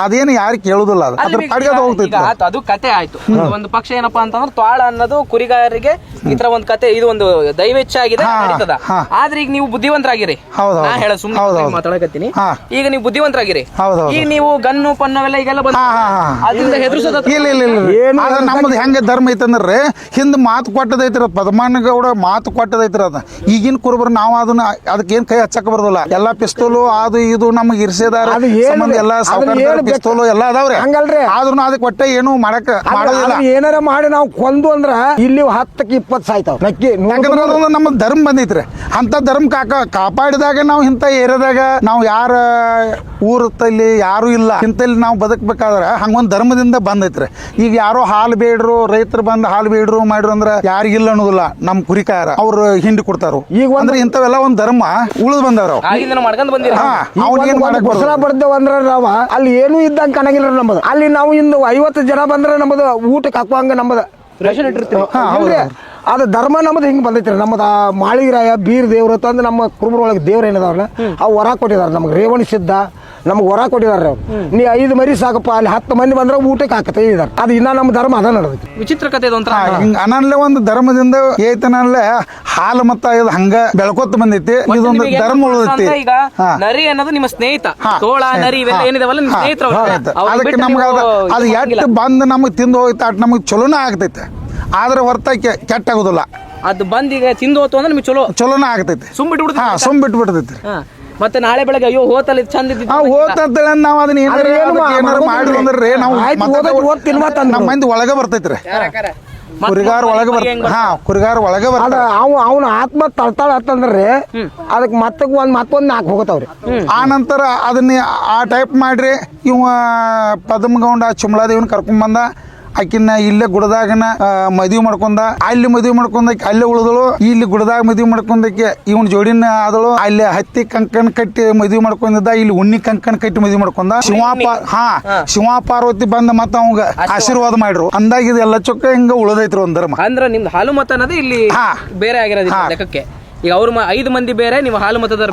ಅದೇನು ಯಾರು ಕೇಳುದಿಲ್ಲ. ಅದ್ರ ಪಾಡಿಗೆ ಹೋಗ್ತೈತಿ. ಅದು ಕತೆ ಆಯ್ತು. ಒಂದು ಪಕ್ಷ ಏನಪ್ಪಾ ಅಂತಂದ್ರೆ, ತ್ವಾಳ ಅನ್ನೋದು ಕುರಿಗಾರರಿಗೆ ಈ ತರ ಒಂದ್ ಕತೆ, ಇದು ಒಂದು ದೈವೇಚ್ಛ ಆಗಿದೆ, ನಡೀತದ. ಆದ್ರೆ ಈಗ ನೀವು ಬುದ್ಧಿವಂತರಾಗಿರಿ. ನಾ ಹೇಳ ಸುಮ್ಮನೆ ಮಾತಾಡಕತ್ತೀನಿ. ಈಗ ನೀವು ಬುದ್ಧಿವಂತರಾಗಿರಿ. ಈಗ ನೀವು ಗನ್ನು ಪನ್ನವೆಲ್ಲ ಈಗೆಲ್ಲ ಬಂದ ಅದರಿಂದ ಹೆದರ್ಸೋದ ಇಲ್ಲ. ನಮ್ದು ಹೆಂಗ ಧರ್ಮ ಐತಂದ್ರೆ ಹಿಂದ್ ಮಾತು ಕೊಟ್ಟದೈತ್ರ, ಪದಮಾನ ಗೌಡ ಮಾತು ಕೊಟ್ಟದೈತ್ರ. ಅದ ಈಗಿನ ಕುರುಬರು ನಾವು ಅದನ್ನ ಅದಕ್ಕೆ ಏನ್ ಕೈ ಹಚ್ಚಕ್ ಬರೋದಿಲ್ಲ. ಎಲ್ಲಾ ಪಿಸ್ತೂಲು ಅದು ಇದು ನಮ್ಗೆ ಇರ್ಸೇದಾರ ಸಂಬಂಧ ಎಲ್ಲಾ ಸಾವುಕಾರ ಪಿಸ್ತೂಲು ಎಲ್ಲಾ ಅದಾವ್ರಿ. ಹಂಗಲ್ರಿ, ಆದ್ರೂ ಅದಕ್ಕೆ ಒಟ್ಟೆ ಏನು ಮಾಡಕ್ ಮಾಡೋದಿಲ್ಲ. ಏನಾರ ಮಾಡಿ ನಾವು ಕೊಂದು ಅಂದ್ರ ಇಲ್ಲಿ 10-20 ಸಾಯ್ತಾವ. ಯಾಕಂದ್ರೆ ನಮ್ಮ ಧರ್ಮ ಬಂದೈತ್ರಿ. ಅಂತ ಧರ್ಮ ಕಾಪಾಡಿದಾಗ ನಾವು ಇಂಥ ಏರಿಯಾದಾಗ ನಾವು ಯಾರ ಊರಲ್ಲಿ ಯಾರು ಇಲ್ಲ ಇಂತಲ್ಲಿ ನಾವು ಬದುಕಬೇಕಾದ್ರೆ ಹಂಗೊಂದ್ ಧರ್ಮದಿಂದ ಬಂದೈತ್ರಿ. ಈಗ ಯಾರೋ ಹಾಲು ಬೇಡ್ರು, ರೈತರು ಬಂದ್ ಹಾಲು ಬೇಡ್ರು ಮಾಡ್ರು ಅಂದ್ರ ಯಾರಿಗಿಲ್ಲ ಅನ್ನೋದಿಲ್ಲ. ನಮ್ ಕುರಿಕಾರ ಅವ್ರು ಹಿಂಡಿ ಕೊಡ್ತಾರ. ಈಗ ಅಂದ್ರೆ ಇಂಥವೆಲ್ಲ ಒಂದ್ ಧರ್ಮ ಉಳಿದ್ ಬಂದವ್ರ. ಮಾಡ್ಕೊಂಡ್ ಬಂದಿರ ಗೊಸಲ ಬಡ್ದೇವ್ ಅಂದ್ರ ನಾವ ಅಲ್ಲಿ ಏನು ಇದ್ದಂಗ ಕಾಣಂಗಿಲ್ಲ ನಮ್ಮದು. ಅಲ್ಲಿ ನಾವು ಇನ್ನು 50 ಜನ ಬಂದ್ರೆ ನಮ್ಮದು ಊಟಕ್ಕೆ ಹಾಕುವಂಗ ನಮ್ಮದು ರೇಷನ್ ಇಟ್ಟಿರ್ತೀವಿ. ಅದು ಧರ್ಮ ನಮ್ದು ಹಿಂಗ್ ಬಂದೈತ್ರಿ. ನಮ್ಮದು ಮಾಳಿಗರಾಯ ಬೀರ್ ದೇವ್ರ ತಂದು ನಮ್ಮ ಕುರುಬರೊಳಗೆ ದೇವ್ರ ಏನದಾವ್ರಲ್ಲ ಅವು ವರ ಕೊಟ್ಟಿದಾರ ನಮ್ಗೆ. ರೇವಣ ಸಿದ್ಧ ನಮ್ಗೆ ಹೊರ ಕೊಟ್ಟಿದಾರೆ ಅವ್ರು ನೀ 5 ಮರಿ ಸಾಕಪ್ಪ ಅಲ್ಲಿ 10 ಮಂದಿ ಬಂದ್ರೆ ಊಟಕ್ಕೆ ಹಾಕತ್ತೆ ಇದಾರೆ ಅದು ಇನ್ನ ನಮ್ಮ ಧರ್ಮ ಅದ ನಡೆದೈತಿ ವಿಚಿತ್ರ ಕತೆ ಇದು ಒಂಥರ. ಹಿಂಗ ಅನಲ್ಲೇ ಒಂದು ಧರ್ಮದಿಂದ ಏತನಲ್ಲೇ ಹಾಲು ಮತ್ತ ಇದು ಹಂಗ ಬೆಳ್ಕೊತ ಬಂದೈತಿ. ಇದೊಂದು ನಿಮಗೆ ಧರ್ಮ ಉಳಿದೈತಿ. ಈಗ ನರಿ ಅನ್ನೋದು ನಿಮ್ಮ ಸ್ನೇಹಿತ, ತೋಳ ನರಿ ಇವೆಲ್ಲ ಏನಿದಾವಲ್ಲ ನಿಮ್ಮ ಸ್ನೇಹಿತರು ಅದಕ್ಕೆ ನಮ್ಗೆ ಅದು ಎಷ್ಟು ಬಂದು ನಮಗೆ ತಿಂದು ಹೋಗ್ತಾ ಅಟ್ ನಮಗೆ ಚಲೋನ ಆಗ್ತೈತೆ. ಆದ್ರೆ ಹೊರತಾಗಿ ಕೆಟ್ಟ ಆಗುದಿಲ್ಲ. ಅದು ಬಂದ್ ಈಗ ತಿಂದು ಹೋತು ಅಂದ್ರೆ ನಿಮ್ಗೆ ಚಲೋನ ಆಗ್ತೈತಿ. ಸುಮ್ ಬಿಟ್ಬಿಡ್ತೈತಿ. ಮತ್ತೆ ನಾಳೆ ಬೆಳಗ್ಗೆ ಅಯ್ಯೋ ಹೋತಲ್ಲಿ ಚಂದ ಹೋತಂತೇಳಿ ನಾವ್ ಅದನ್ನ ಏನಾರ ಮಾಡಿದ್ವಿ ಅಂದ್ರೆ ನಾವು ನಮ್ಮ ಮಂದಿ ಒಳಗೆ ಬರ್ತೈತ್ರಿ. ಕುರಿಗಾರ ಒಳಗೆ ಕುರಿಗಾರ ಒಳಗೆ ಅದ ಅವನ ಆತ್ಮ ತಳ್ತಾಳ ಅಂತಂದ್ರಿ ಅದಕ್ಕೆ ಮತ್ತೊಂದು 4 ಹೋಗತಾವ್ರಿ. ಆ ನಂತರ ಅದನ್ನ ಆ ಟೈಪ್ ಮಾಡ್ರಿ. ಇವ ಪದ್ಮಗೌಂಡ ಚುಮ್ಲಾದೇವಿನ ಕರ್ಕೊಂಡ್ ಬಂದ. ಆಕಿನ ಇಲ್ಲೇ ಗುಡದಾಗನ ಮದ್ವಿ ಮಾಡ್ಕೊಂಡ. ಅಲ್ಲಿ ಮದ್ವಿ ಮಾಡ್ಕೊಂಡಾಕಿ ಅಲ್ಲೇ ಉಳಿದಳು. ಇಲ್ಲಿ ಗುಡದಾಗ ಮದ್ವಿ ಮಾಡ್ಕೊಂಡಾಕಿ ಇವನ್ ಜೋಡಿನ ಆದಳು. ಅಲ್ಲಿ ಹತ್ತಿ ಕಂಕಣ ಕಟ್ಟಿ ಮದ್ವಿ ಮಾಡ್ಕೊಂಡಿದ್ದ. ಇಲ್ಲಿ ಉಣ್ಣಿ ಕಂಕಣ ಕಟ್ಟಿ ಮದ್ವಿ ಮಾಡ್ಕೊಂಡ. ಶಿವ ಪಾರ್ವತಿ ಬಂದ ಮತ್ತ ಅವಂಗ ಆಶೀರ್ವಾದ ಮಾಡ್ರು. ಅಂದಾಗ ಇದೆಲ್ಲ ಚೊಕ್ಕ ಹಿಂಗ ಉಳಿದೈತ್ರಿ ಒಂದ್ ಧರ್ಮ. ಅಂದ್ರ ನಿಮ್ದು ಹಾಲು ಮತ ಅನ್ನೋದು ಇಲ್ಲಿ ಬೇರೆ ಆಗಿರೋದಿಲ್ಲ ಲೆಕ್ಕಕ್ಕೆ. ಈಗ ಅವ್ರ 5 ಮಂದಿ ಬೇರೆ, ನೀವು ಹಾಲು ಮತದಾರ.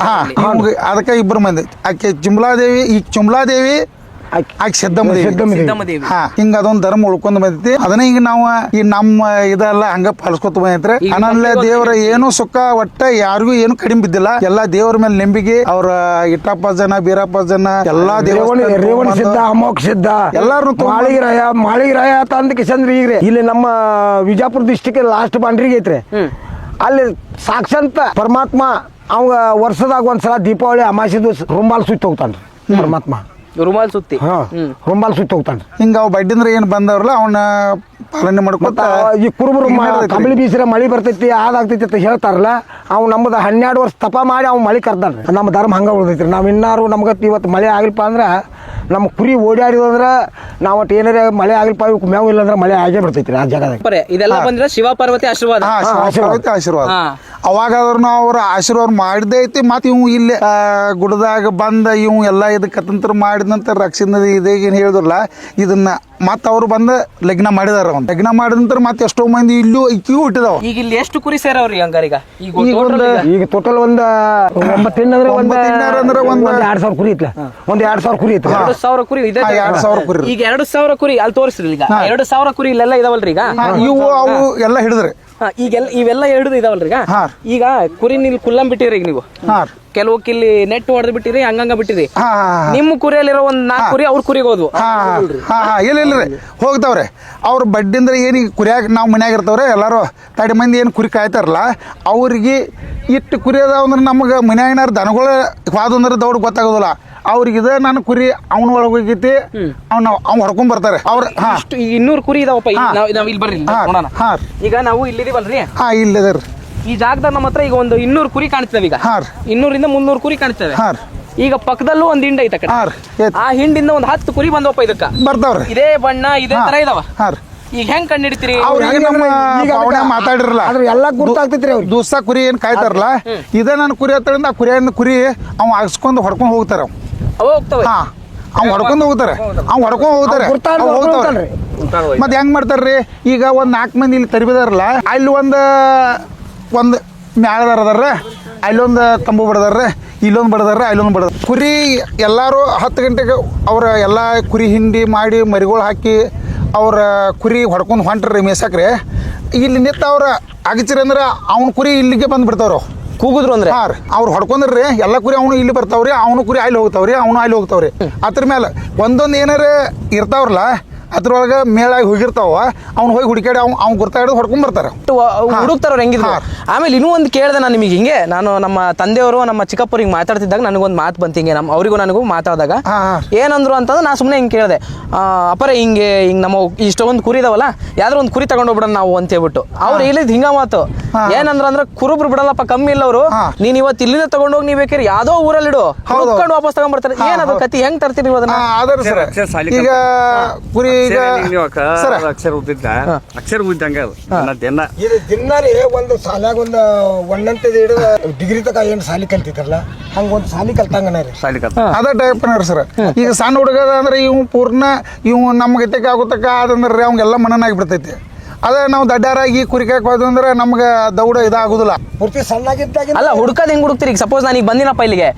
ಅದಕ್ಕೆ 2 ಮಂದಿ. ಆಕೆ ಚುಮ್ಲಾದೇವಿ, ಈ ಚುಮ್ಲಾದೇವಿ ಆಕೆ ಸಿದ್ದಮ್ಮದೇವಿ. ಹಿಂಗ ಅದೊಂದ್ ಧರ್ಮ ಉಳ್ಕೊಂಡ್ ಬಂದೈತಿ. ಅದನ್ನ ಈಗ ನಾವು ಈ ನಮ್ಮ ಇದೆಲ್ಲ ಹಂಗ ಪಾಲಿಸ್ಕೊತ ಬಂದೈತ್ರಿ. ಅನಲ್ಲೇ ದೇವ್ರ ಏನು ಸುಖ ಒಟ್ಟ ಯಾರಿಗೂ ಏನು ಕಡಿಮೆ ಬಿದ್ದಿಲ್ಲ. ಎಲ್ಲಾ ದೇವ್ರ ಮೇಲೆ ನಂಬಿಕೆ. ಅವ್ರ ಇಟ್ಟಪ್ಪ ಜನ, ಬೀರಪ್ಪ ಜನ ಎಲ್ಲಾ ರೇವಣ ಸಿದ್ಧ, ಅಮೋಕ್ ಸಿದ್ಧ ಎಲ್ಲಾರು ಮಾಳಿಗರಾಯ ಅಂತ ಅಂದ ಕಿಶಂದ್ರಿ. ಈಗ್ರಿ ಇಲ್ಲಿ ನಮ್ಮ ವಿಜಾಪುರ ಡಿಸ್ಟಿಕ್ ಲಾಸ್ಟ್ ಬಾಂಡ್ರಿಗೆ ಐತ್ರಿ. ಅಲ್ಲಿ ಸಾಕ್ಷಾತ್ ಪರಮಾತ್ಮ ಅವಾಗ ವರ್ಷದಾಗ ಒಂದ್ಸಲ ದೀಪಾವಳಿ ಅಮಾಸಿದು ರುಂಬಾಲ್ ಸುತ್ತಿ ಹೋಗ್ತಾನ್ರಿ ಪರಮಾತ್ಮ. ರುಮಾಲ್ ಸುತ್ತಿ ರುಂಬಾಲ್ ಸುತ್ತಿ ಹೋಗ್ತಾನ್ರಿ. ಹಿಂಗ ಅವ್ ಬಡ್ಡಿಂದ್ರ ಏನ್ ಬಂದವ್ರಲ್ಲ ಅವನ್ನ ಪಾಲನೆ ಮಾಡ್ಕೊತ ಈ ಕುರುಬರು ಕಂಬಳಿ ಬೀಸ್ರೆ ಮಳಿ ಬರ್ತೈತಿ ಅದಾಗ್ತೈತಿ ಅಂತ ಹೇಳ್ತಾರಲ್ಲ. ಅವ್ ನಮ್ದು 12 ವರ್ಷ ತಪ ಮಾಡಿ ಅವ್ ಮಳಿ ಕರ್ದಾನ್ರಿ. ನಮ್ಮ ಧರ್ಮ ಹಂಗ ಉಳಿದೈತ್ರಿ. ನಾವ್ ಇನ್ನಾರು ನಮ್ಗ ಇವತ್ತು ಮಳೆ ಆಗಿಲ್ಪ ಅಂದ್ರ ನಮ್ಮ ಕುರಿ ಓಡಾಡಿದಂದ್ರ ನಾವ್ ಒಟ್ಟು ಏನಾರ ಮಳೆ ಆಗಿಲ್ಪ ಮೇವು ಇಲ್ಲ ಅಂದ್ರೆ ಮಳೆ ಆಗೇ ಬಿಡ್ತೈತ್ರಿ ಆ ಜಾಗದಾಗ. ಇದೆಲ್ಲ ಬಂದ್ರೆ ಶಿವ ಪಾರ್ವತಿ ಆಶೀರ್ವಾದ. ಆಶೀರ್ವಾದ ಅವಾಗಾದ್ರೂ ಅವ್ರ ಆಶೀರ್ವಾದ ಮಾಡಿದ್ದೆ ಐತಿ. ಮತ್ ಇವ್ ಇಲ್ಲಿ ಗುಡದಾಗ ಬಂದ ಇವ್ ಎಲ್ಲಾ ಇದಕ್ಕೆ ಕತಂತ್ರ ಮಾಡಿದ ನಂತರ ರಕ್ಷಣೆ ಇದೇನು ಹೇಳಿದ್ರಲ್ಲ ಇದನ್ನ ಮತ್ ಅವ್ರು ಬಂದ ಲಗ್ನ ಮಾಡಿದಾರ. ಲಗ್ನ ಮಾಡಿದ ನಂತರ ಮತ್ತೆ ಎಷ್ಟೋ ಮಂದಿ ಇಲ್ಲೂ ಇಕ್ಕಿಗೂ ಹುಟ್ಟಿದಾವ. ಈಗ ಇಲ್ಲಿ ಎಷ್ಟು ಕುರಿ ಸೇರವ್ರಿ ಹಂಗಾರೀಗ? ಈಗ ಟೋಟಲ್ ಒಂದ್ 9 ಅಂದ್ರೆ ಒಂದ್ 2,000 ಕುರಿ ಐತ್ಲ. ಒಂದ್ 2,000 ಕುರಿ ಐತಿ. 2,000 ಕುರಿ ಇದೆ. 2,000 ಕುರಿ. ಈಗ 2,000 ಕುರಿ ಅಲ್ಲಿ ತೋರಿಸ್ರಿ. ಈಗ 2,000 ಕುರಿ ಇಲ್ಲೆಲ್ಲ ಇದಾವಲ್ರಿ. ಈಗ ಇವು ಅವು ಎಲ್ಲ ಹಿಡಿದ್ರಿ. ಈಗೆಲ್ಲ ಇವೆಲ್ಲ ಹಿಡಿದು ಇದಾವಲ್ರಿ. ಈಗ ಕುರಿ ನೀವು ಕುಲ್ಲಂ ಬಿಟ್ಟಿರಿ. ಈಗ ನೀವು ಕೆಲವು ಇಲ್ಲಿ ನೆಟ್ ಹೊಡೆದ್ ಬಿಟ್ಟಿರಿ, ಹಂಗಂಗ ಬಿಟ್ಟಿರಿ. ನಿಮ್ಮ ಕುರಿಯಲ್ಲಿರೋ ಒಂದ್ 4 ಕುರಿ ಅವ್ರ ಕುರಿಗೆ ಹೋದ್ವು. ಇಲ್ರಿ ಹೋಗ್ತಾವ್ರೆ. ಅವ್ರ ಬಡ್ಡಿಂದ್ರೆ ಏನಿಗೆ ಕುರಿಯಾಗ ನಾವು ಮನ್ಯಾಗ ಇರ್ತಾವ್ರೆ ಎಲ್ಲಾರು ತಡಿ ಮಂದಿ ಏನು ಕುರಿ ಕಾಯ್ತಾರಲ್ಲ ಅವ್ರಿಗೆ ಇಟ್ಟು ಕುರಿ ಅದಾವ ಅಂದ್ರೆ ನಮ್ಗೆ ಮನ್ಯಾಗಿನಾರ ದನಗಳು ಹೋದಂದ್ರೆ ದೌಡ್ ಗೊತ್ತಾಗೋದಿಲ್ಲ. ಅವ್ರಿಗಿದೆ ನನ್ನ ಕುರಿ ಅವನ ಒಳಗೆ ಹೋಗೈತಿ ಅವ್ನ ಹೊಡ್ಕೊಂಡ್ ಬರ್ತಾರೆ ಅವ್ರ. 200 ಕುರಿ ಇದಾವಪ್ಪ. ನಾವ್ ಇಲ್ಲಿ ಬರ್ರಿ ನೋಡೋಣ. ಈಗ ನಾವು ಇಲ್ಲಿದೀವಲ್ರಿ. ಇಲ್ಲದ್ರಿ ಈ ಜಾಗದಾಗ ನಮ್ಮ ಹತ್ರ ಈಗ ಒಂದು 200 ಕುರಿ ಕಾಣಿಸ್ತೇವೆ. ಈಗ 200 ರಿಂದ 300 ಕುರಿ ಕಾಣಿಸ್ತೇವೆ. ಈಗ ಪಕ್ಕದಲ್ಲೂ ಒಂದ್ ಹಿಂಡ್ ಐತ. ಆ ಹಿಂಡಿಂದ ಒಂದ್ 10 ಕುರಿ ಬಂದವಪ್ಪ ಇದಕ್ಕ ಬರ್ತಾವ್ರಿ. ಇದೇ ಬಣ್ಣ ಇದೇ ತರ ಇದಾವ. ಈಗ ಹೆಂಗ್ ಕಂಡು ಹಿಡಿತೀರಿ? ಮಾತಾಡಿರಲ್ಲ ಎಲ್ಲ ಗುರ್ತಾಗ್ತೈತ್ರಿ. ಅವ್ರು ದೂಸ ಕುರಿ ಏನ್ ಕಾಯ್ತಾರಲ್ಲ ಇದೇ ನನ್ನ ಕುರಿ ಹತ್ತರಿಂದ ಆ ಕುರಿ ಅವ್ ಹಾಕ್ಸ್ಕೊಂಡು ಹೊಡ್ಕೊಂಡ್ ಹೋಗ್ತಾರ. ಹೋಗ್ತಾವೆ. ಅವ್ ಹೊಡ್ಕೊಂಡ್ ಹೋಗ್ತಾರೆ. ಮತ್ ಹೆಂಗ್ ಮಾಡ್ತಾರ್ರಿ? ಈಗ ಒಂದ್ 4 ಮಂದಿ ಇಲ್ಲಿ ತರಿಬಿದಾರಲ್ಲ ಅಲ್ಲಿ ಒಂದ್ ಮ್ಯಾಳದಾರ ಅದಾರ, ಅಲ್ಲೊಂದು ತಂಬು ಬಡದಾರ, ಇಲ್ಲೊಂದು ಬಡದಾರ, ಅಲ್ಲೊಂದು ಬಡದಾರ. ಕುರಿ ಎಲ್ಲಾರು 10 ಗಂಟೆಗೆ ಅವ್ರ ಎಲ್ಲಾ ಕುರಿ ಹಿಂಡಿ ಮಾಡಿ ಮರಿಗಳು ಹಾಕಿ ಅವ್ರ ಕುರಿ ಹೊಡ್ಕೊಂಡು ಹೊಂಟ್ರಿ ಮೇಸಾಕ್ರಿ. ಇಲ್ಲಿ ನಿಂತ ಅವ್ರ ಅಗಚಿರಿ ಅಂದ್ರೆ ಅವ್ನ ಕುರಿ ಇಲ್ಲಿಗೆ ಬಂದ್ಬಿಡ್ತಾವ್ರ. ಕೂಗುದ್ರು ಅಂದ್ರೆ ಅವ್ರು ಹೊಡ್ಕೊಂಡ್ರಿ ಎಲ್ಲ ಕುರಿ ಅವನು ಇಲ್ಲಿ ಬರ್ತಾವ್ರಿ, ಅವನು ಕುರಿ ಅಲ್ಲಿ ಹೋಗ್ತಾವ್ರಿ, ಅವನು ಅಲ್ಲಿ ಹೋಗ್ತಾವ್ರಿ. ಅದ್ರ ಮೇಲೆ ಒಂದೊಂದು ಏನಾರ ಇರ್ತಾವ್ರಲ್ಲ ಅದ್ರೊಳಗೆ ಮೇಳಾಗಿ ಹೋಗಿರ್ತಾವ. ಅವ್ನು ಹೋಗಿ ಹುಡುಕಾಡಿ ಅವ್ನು ಗುರ್ತಾಡಿ ಹೊಡ್ಕೊಂಡ್ ಬರ್ತಾರೆ, ಹುಡುಕ್ತಾರ ಹೆಂಗಿದ್ರು. ಆಮೇಲೆ ಇನ್ನೂ ಒಂದು ಕೇಳಿದೆ ನಾನು ನಿಮಗೆ. ಹಿಂಗೆ ನಾನು ನಮ್ಮ ತಂದೆಯವರು ನಮ್ಮ ಚಿಕ್ಕಪ್ಪರು ಹಿಂಗೆ ಮಾತಾಡ್ತಿದ್ದಾಗ ನನಗೊಂದು ಮಾತು ಬಂತು. ಹಿಂಗೆ ಅವರಿಗೂ ನನಗೂ ಮಾತಾಡಿದಾಗ ಏನಂದ್ರು ಅಂತಂದ್ರೆ ನಾ ಸುಮ್ಮನೆ ಹಿಂಗೆ ಕೇಳಿದೆ, ಅಪ್ಪರೇ ಹಿಂಗೆ ನಮ್ಮ ಇಷ್ಟೊಂದು ಕುರಿ ಇದಾವಲ್ಲ ಯಾವ್ದಾರು ಒಂದು ಕುರಿ ತಗೊಂಡೋಗ್ಬಿಡೋಣ ನಾವು ಅಂತ ಹೇಳ್ಬಿಟ್ಟು. ಅವ್ರು ಹೇಳಿದ್ ಹಿಂಗ ಮಾತು ಏನಂದ್ರ ಅಂದ್ರೆ ಕುರುಬ್ರು ಬಿಡಲ್ಲಪ್ಪ, ಕಮ್ಮಿ ಇಲ್ಲ ಅವರು. ನೀನ್ ಇವತ್ತು ಇಲ್ಲಿಂದ ತಗೊಂಡೋಗಿ ನೀವ್ ಬೇಕಾದ್ರೆ ಯಾವ್ದೋ ಊರಲ್ಲಿಡು ಹುಡ್ಕೊಂಡು ವಾಪಸ್ ತಗೊಂಡ್ಬರ್ತಾರೆ. ಏನದು ಕತಿ ಹೆಂಗ್ ತರ್ತೀರಿ ಅದನ್ನ? ಈಗ ಕುರಿ ಅಕ್ಷರ ಉದ್ದಿದ್ದ ಅಕ್ಷರ ಉದ್ದಂಗ ದಿನಾರಿ ಒಂದು ಸಾಲಾಗ ಒಂದು 1 ಹಿಡಿದ ಡಿಗ್ರಿ ತಕ ಏನ್ ಸಾಲಿ ಕಲ್ತಿದ್ರಲ್ಲ ಹಂಗ ಒಂದು ಸಾಲಿ ಕಲ್ತಂಗನ ರೀ. ಅದ ಟೈಪ್ ಸರ್. ಈಗ ಸಣ್ಣ ಹುಡುಗದ ಅಂದ್ರೆ ಇವ್ ಪೂರ್ಣ ಇವ್ ನಮ್ಮ ಗತಿಗೆ ಆಗುತ್ತಕ ಅದಂದ್ರೆ ಅವಂಗೆಲ್ಲ ಮನನಾಗಿ ಬಿಡ್ತೈತಿ. ಅದ ನಾವು ದಡ್ಡಾರಾಗಿ ಕುರಿ ಕಾಯಕ್ ಹೋದ್ವಿ ಅಂದ್ರೆ ನಮ್ಗೆ ದೌಡ ಇದಾಗುದಿಲ್ಲ. ಪೂರ್ತಿ ಸಣ್ಣಾಗಿದ್ದಾಗಿಂದ ಅಲ್ಲ ಹುಡ್ಕದ್ ಹೆಂಗ್ ಹುಡುಕ್ತೀರಿ? ಈಗ ಸಪೋಸ್ ನಾನು ಈಗ ಬಂದಿನಪ್ಪ ಇಲ್ಲಿಗೆ,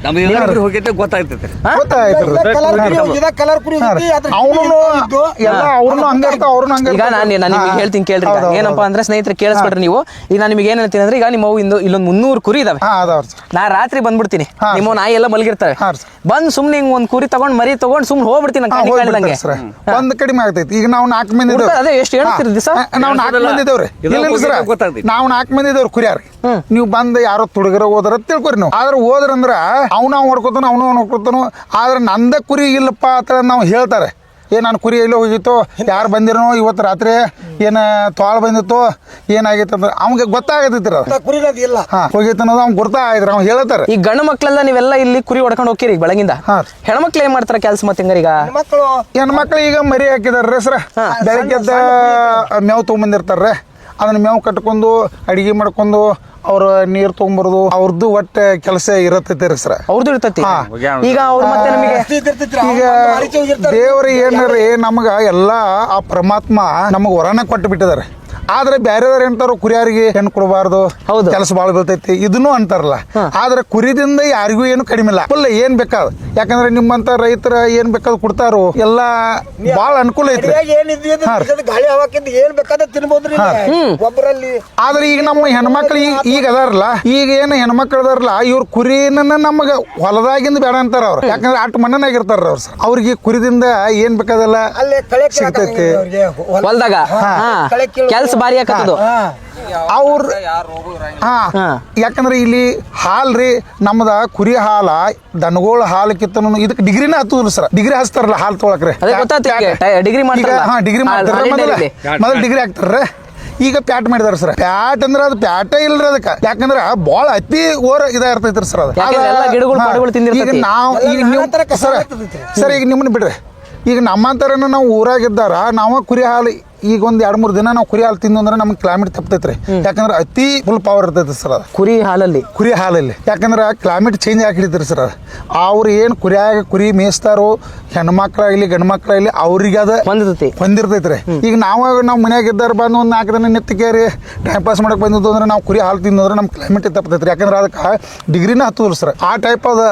ಗೊತ್ತಾಗ್ತೈತೆ ಗೊತ್ತಾಯ್ತು ಕಲರ್ ಕುರಿ ಹೋಗಿತ್ತು, ಅದ್ರ ಅವನು ಎಲ್ಲ ಅವ್ರನ್ನು ಹಂಗಿರ್ತಾವ, ಅವ್ರನ್ನು ಹಂಗ. ಈಗ ನಾನು ನಿಮಗೆ ಹೇಳ್ತೀನಿ ಕೇಳ್ರಿ. ಈಗ ಏನಪ್ಪಾ ಅಂದ್ರೆ ಸ್ನೇಹಿತರೆ ಕೇಳಿಸ್ಕೊಟ್ರಿ ನೀವು. ಈಗ ನಾನು ನಿಮಗೆ ಏನ್ ಹೇಳ್ತೀನಿ ಅಂದ್ರೆ, ಈಗ ನಿಮ್ಮ ಇಲ್ಲೊಂದು 300 ಕುರಿ ಇದಾವೆ. ಅದಾವ್ರಿ ಸರ್. ನಾ ರಾತ್ರಿ ಬಂದ್ಬಿಡ್ತೀನಿ, ನಿಮ್ಮ ನಾಯಿ ಎಲ್ಲ ಮಲಗಿರ್ತಾರೆ. ಹಾಂ ಸರ್. ಬಂದ್ ಸುಮ್ನೆ ಹಿಂಗ್ ಒಂದ್ ಕುರಿ ತಗೊಂಡ್ ಮರಿ ತಗೊಂಡ್ ಸುಮ್ನೆ ಹೋಗ್ಬಿಡ್ತೀನಿ ನಂಗೆ. ಸರ್ ಒಂದ್ ಕಡಿಮೆ ಆಗ್ತೈತಿ. ಈಗ ನಾವು 4 ಮಂದಿ ಅದೇ ಎಷ್ಟು ಹೇಳ್ತೀರಿ ದಿವಸ? ನಾವು 4 ಮಂದಿ ಇದೇವ್ರಿ. ಇಲ್ಲ ಸರ್, ನಾವು 4 ಮಂದಿ ಇದೇವ್ರಿ ಕುರಿಯಾರಿ. ನೀವು ಬಂದ್ ಯಾರೋ ತುಡುಗರ ಹೋದ್ರ ತಿಳ್ಕೊರಿ. ನೀವು ಆದ್ರೆ ಹೋದ್ರಂದ್ರ ಅವ್ನ ಹೊಡ್ಕೊತಾನ, ಅವನು ಹೊಡ್ಕೊತಾನು. ಆದ್ರೆ ನಂದ ಕುರಿ ಇಲ್ಲಪ್ಪ ಅಂತ ನಾವು ಹೇಳ್ತಾರೆ. ನಾನು ಕುರಿ ಎಲ್ಲೋ ಹೋಗಿತ್ತು, ಯಾರು ಬಂದಿರೋ ಇವತ್ತು ರಾತ್ರಿ ಏನ ತೋಳ ಬಂದಿತ್ತು, ಏನಾಗೈತೆ ಅಂದ್ರೆ ಅವ್ಗೆ ಗೊತ್ತಾಗತೈತಿ. ಕುರಿನದಿಲ್ಲ ಹೋಗೈತೆ ಅನ್ನೋದು ಅವ್ನು ಗುರ್ತಾಗಿದ್ರೆ ಅವ್ನು ಹೇಳ್ತಾರೆ. ಈ ಗಂಡು ಮಕ್ಳೆಲ್ಲ ನೀವೆಲ್ಲ ಇಲ್ಲಿ ಕುರಿ ಹೊಡ್ಕೊಂಡು ಹೋಗ್ತೀರಿ ಈಗ ಬೆಳಗಿಂದ. ಹೆಣ್ಮಕ್ಳು ಏನ್ ಮಾಡ್ತಾರೆ ಕೆಲಸ? ಮತ್ತೆ ಹಿಂಗಾರ ಈಗ ಮಕ್ಕಳು ಹೆಣ್ಮಕ್ಳು ಈಗ ಮರಿ ಹಾಕಿದಾರ್ರಿ ಸರ. ಬೆಳಗ್ಗೆದ್ದ ಮೇವು ತೊಗೊಂಬಂದಿರ್ತಾರ್ರಿ. ಅದನ್ನ ಮೇವು ಕಟ್ಕೊಂಡು ಅಡಿಗೆ ಮಾಡ್ಕೊಂಡು ಅವ್ರ ನೀರ್ ತೊಗೊಂಬರೋದು ಅವ್ರದ್ದು ಒಟ್ಟೆ ಕೆಲಸ ಇರತೈತಿ ರೀ ಸರ್. ಅವ್ರದ್ದು ಇರ್ತೈತಿ. ಈಗ ಅವ್ರು ಮತ್ತೆ ನಮಗೆ ಈಗ ದೇವ್ರ ಏನ್ರಿ ನಮ್ಗ ಎಲ್ಲಾ ಆ ಪರಮಾತ್ಮ ನಮಗ್ ವರನ ಕೊಟ್ಟು ಬಿಟ್ಟಿದಾರೆ. ಆದ್ರೆ ಬ್ಯಾರೆದವ್ರು ಎಂತಾರು ಕುರಿಯಾರಿಗೆ ಹೆಣ್ಣು ಕೊಡಬಾರ್ದು, ಕೆಲಸ ಬಾಳ ಬೀಳ್ತೈತಿ ಇದನ್ನು ಅಂತಾರಲ್ಲ. ಆದ್ರೆ ಕುರಿದಿಂದ ಯಾರಿಗೂ ಏನು ಕಡಿಮೆ ಇಲ್ಲ. ಫುಲ್ ಏನ್ ಬೇಕಾದ, ಯಾಕಂದ್ರೆ ನಿಮ್ಮಂತ ರೈತರ ಏನ್ ಬೇಕಾದ್ ಕೊಡ್ತಾರೋ ಎಲ್ಲಾ ಬಾಳ ಅನುಕೂಲ ಐತ್ರಿ. ಗಾಳಿ ಹವಾಕಿಂದ ಏನ್ ಬೇಕಾದ ತಿನ್ಬೋದ್ರಿ ಒಬ್ಬರಲ್ಲಿ. ಆದ್ರೆ ಈಗ ನಮ್ಮ ಹೆಣ್ಮಕ್ಳು ಈಗ ಅದಾರಲ್ಲ, ಈಗ ಏನು ಹೆಣ್ಮಕ್ಳು ಅದಾರಲ್ಲ, ಇವ್ರ ಕುರಿನ ನಮಗ ಹೊಲದಾಗಿಂದ ಬೇಡ ಅಂತಾರ ಅವ್ರು. ಯಾಕಂದ್ರೆ ಅಟ್ ಮಣ್ಣನಾಗಿರ್ತಾರ ಅವ್ರು ಸರ್. ಅವ್ರಿಗೆ ಕುರಿದಿಂದ ಏನ್ ಬೇಕಾದಲ್ಲ ಸಿಗ್ತೈತಿ ಹೊಲ್ದಾಗ. ಕೆಲ್ಸ ಭಾರಿ ಆಕತ್ತದು ಅವ್ರ. ಯಾಕಂದ್ರೆ ಇಲ್ಲಿ ಹಾಲ್ ರೀ ನಮ್ದ ಕುರಿ ಹಾಲ ದನಗೋಳ ಹಾಲಕ್ಕಿಂತ ಇದಕ್ಕೆ ಡಿಗ್ರಿನ ಹತ್ತುದಿಲ್ಲ ಸರ್. ಡಿಗ್ರಿ ಹಚ್ತಾರಲ್ಲ ಹಾಲು ತೊಗೊಳಕ್ರಿ. ಡಿಗ್ರಿ ಡಿಗ್ರಿ ಮಾಡ್ತಾರ. ಮೊದಲು ಡಿಗ್ರಿ ಹಾಕ್ತಾರ. ಈಗ ಪ್ಯಾಟ್ ಮಾಡಿದಾರ ಸರ್. ಪ್ಯಾಟ್ ಅಂದ್ರೆ ಅದು ಪ್ಯಾಟೇ ಇಲ್ರಿ ಅದಕ್ಕೆ. ಯಾಕಂದ್ರ ಬಾಳ ಅತಿ ಓರ್ ಇದಾಗಿರ್ತೈತ್ರಿ ಸರ್ ಅದು. ಈಗ ನಾವು ಸರ್ ಈಗ ನಿಮ್ಮನ್ನ ಬಿಡ್ರಿ. ಈಗ ನಮ್ಮಂತರನ ನಾವು ಊರಾಗಿದ್ದಾರ ನಾವು ಕುರಿ ಹಾಲು ಈಗ ಒಂದ್ 2-3 ದಿನ ನಾವು ಕುರಿ ಹಾಲು ತಿಂದು ಅಂದ್ರೆ ನಮ್ಗೆ ಕ್ಲೈಮೇಟ್ ತಪ್ಪತೈತ್ರಿ. ಯಾಕಂದ್ರೆ ಅತಿ ಫುಲ್ ಪವರ್ ಇರ್ತೈತಿ ಸರ್ ಅದು ಕುರಿ ಹಾಲಲ್ಲಿ. ಯಾಕಂದ್ರೆ ಕ್ಲೈಮೇಟ್ ಚೇಂಜ್ ಆಗಿಡ್ತೀರಿ ಸರ್ ಅದು. ಅವ್ರು ಏನು ಕುರಿ ಮೇಯಿಸ್ತಾರೋ ಹೆಣ್ಮಕ್ಳಾಗ್ಲಿ ಗಂಡು ಮಕ್ಳಾಗ್ಲಿ ಅವ್ರಿಗೆ ಅದ ಹೊಂದಿರ್ತೈತ್ರಿ. ಈಗ ನಾವು ಮನ್ಯಾಗ ಇದ್ದಾರ ಬಂದು ಒಂದು 4 ದಿನ ನಿತ್ತಿಕೇರಿ ಟೈಮ್ ಪಾಸ್ ಮಾಡಕ್ ಬಂದಿದ್ದು ಅಂದ್ರೆ ನಾವು ಕುರಿ ಹಾಲು ತಿಂದು ಅಂದ್ರೆ ನಮ್ಗೆ ಕ್ಲೈಮೇಟ್ ತಪ್ಪತೈತ್ರಿ. ಯಾಕಂದ್ರೆ ಅದಕ್ಕೆ ಡಿಗ್ರಿನ ಹತ್ತುದಿಲ್ಲ ಸರ್. ಆ ಟೈಪ್ ಅದ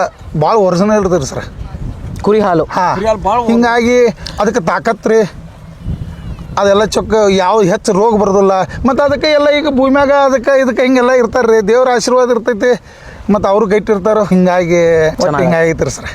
ಭಾಳ ಒರಿಜಿನಲ್ ಇರ್ತೈತಿ ಸರ್ ಕುರಿ ಹಾಲು. ಹಿಂಗಾಗಿ ಅದಕ್ಕೆ ತಾಕತ್ರಿ ಅದೆಲ್ಲ ಚೊಕ್ಕ ಯಾವ ಹೆಚ್ಚು ರೋಗ ಬರೋದಿಲ್ಲ. ಮತ್ತು ಅದಕ್ಕೆ ಎಲ್ಲ ಈಗ ಭೂಮ್ಯಾಗ ಅದಕ್ಕೆ ಇದಕ್ಕೆ ಹಿಂಗೆಲ್ಲ ಇರ್ತಾರ್ರಿ. ದೇವ್ರ ಆಶೀರ್ವಾದ ಇರ್ತೈತಿ ಮತ್ತು ಅವರು ಗಟ್ಟಿರ್ತಾರೋ. ಹಿಂಗಾಗಿ ಹಿಂಗಾಗೈತ್ರಿ ಸರ್.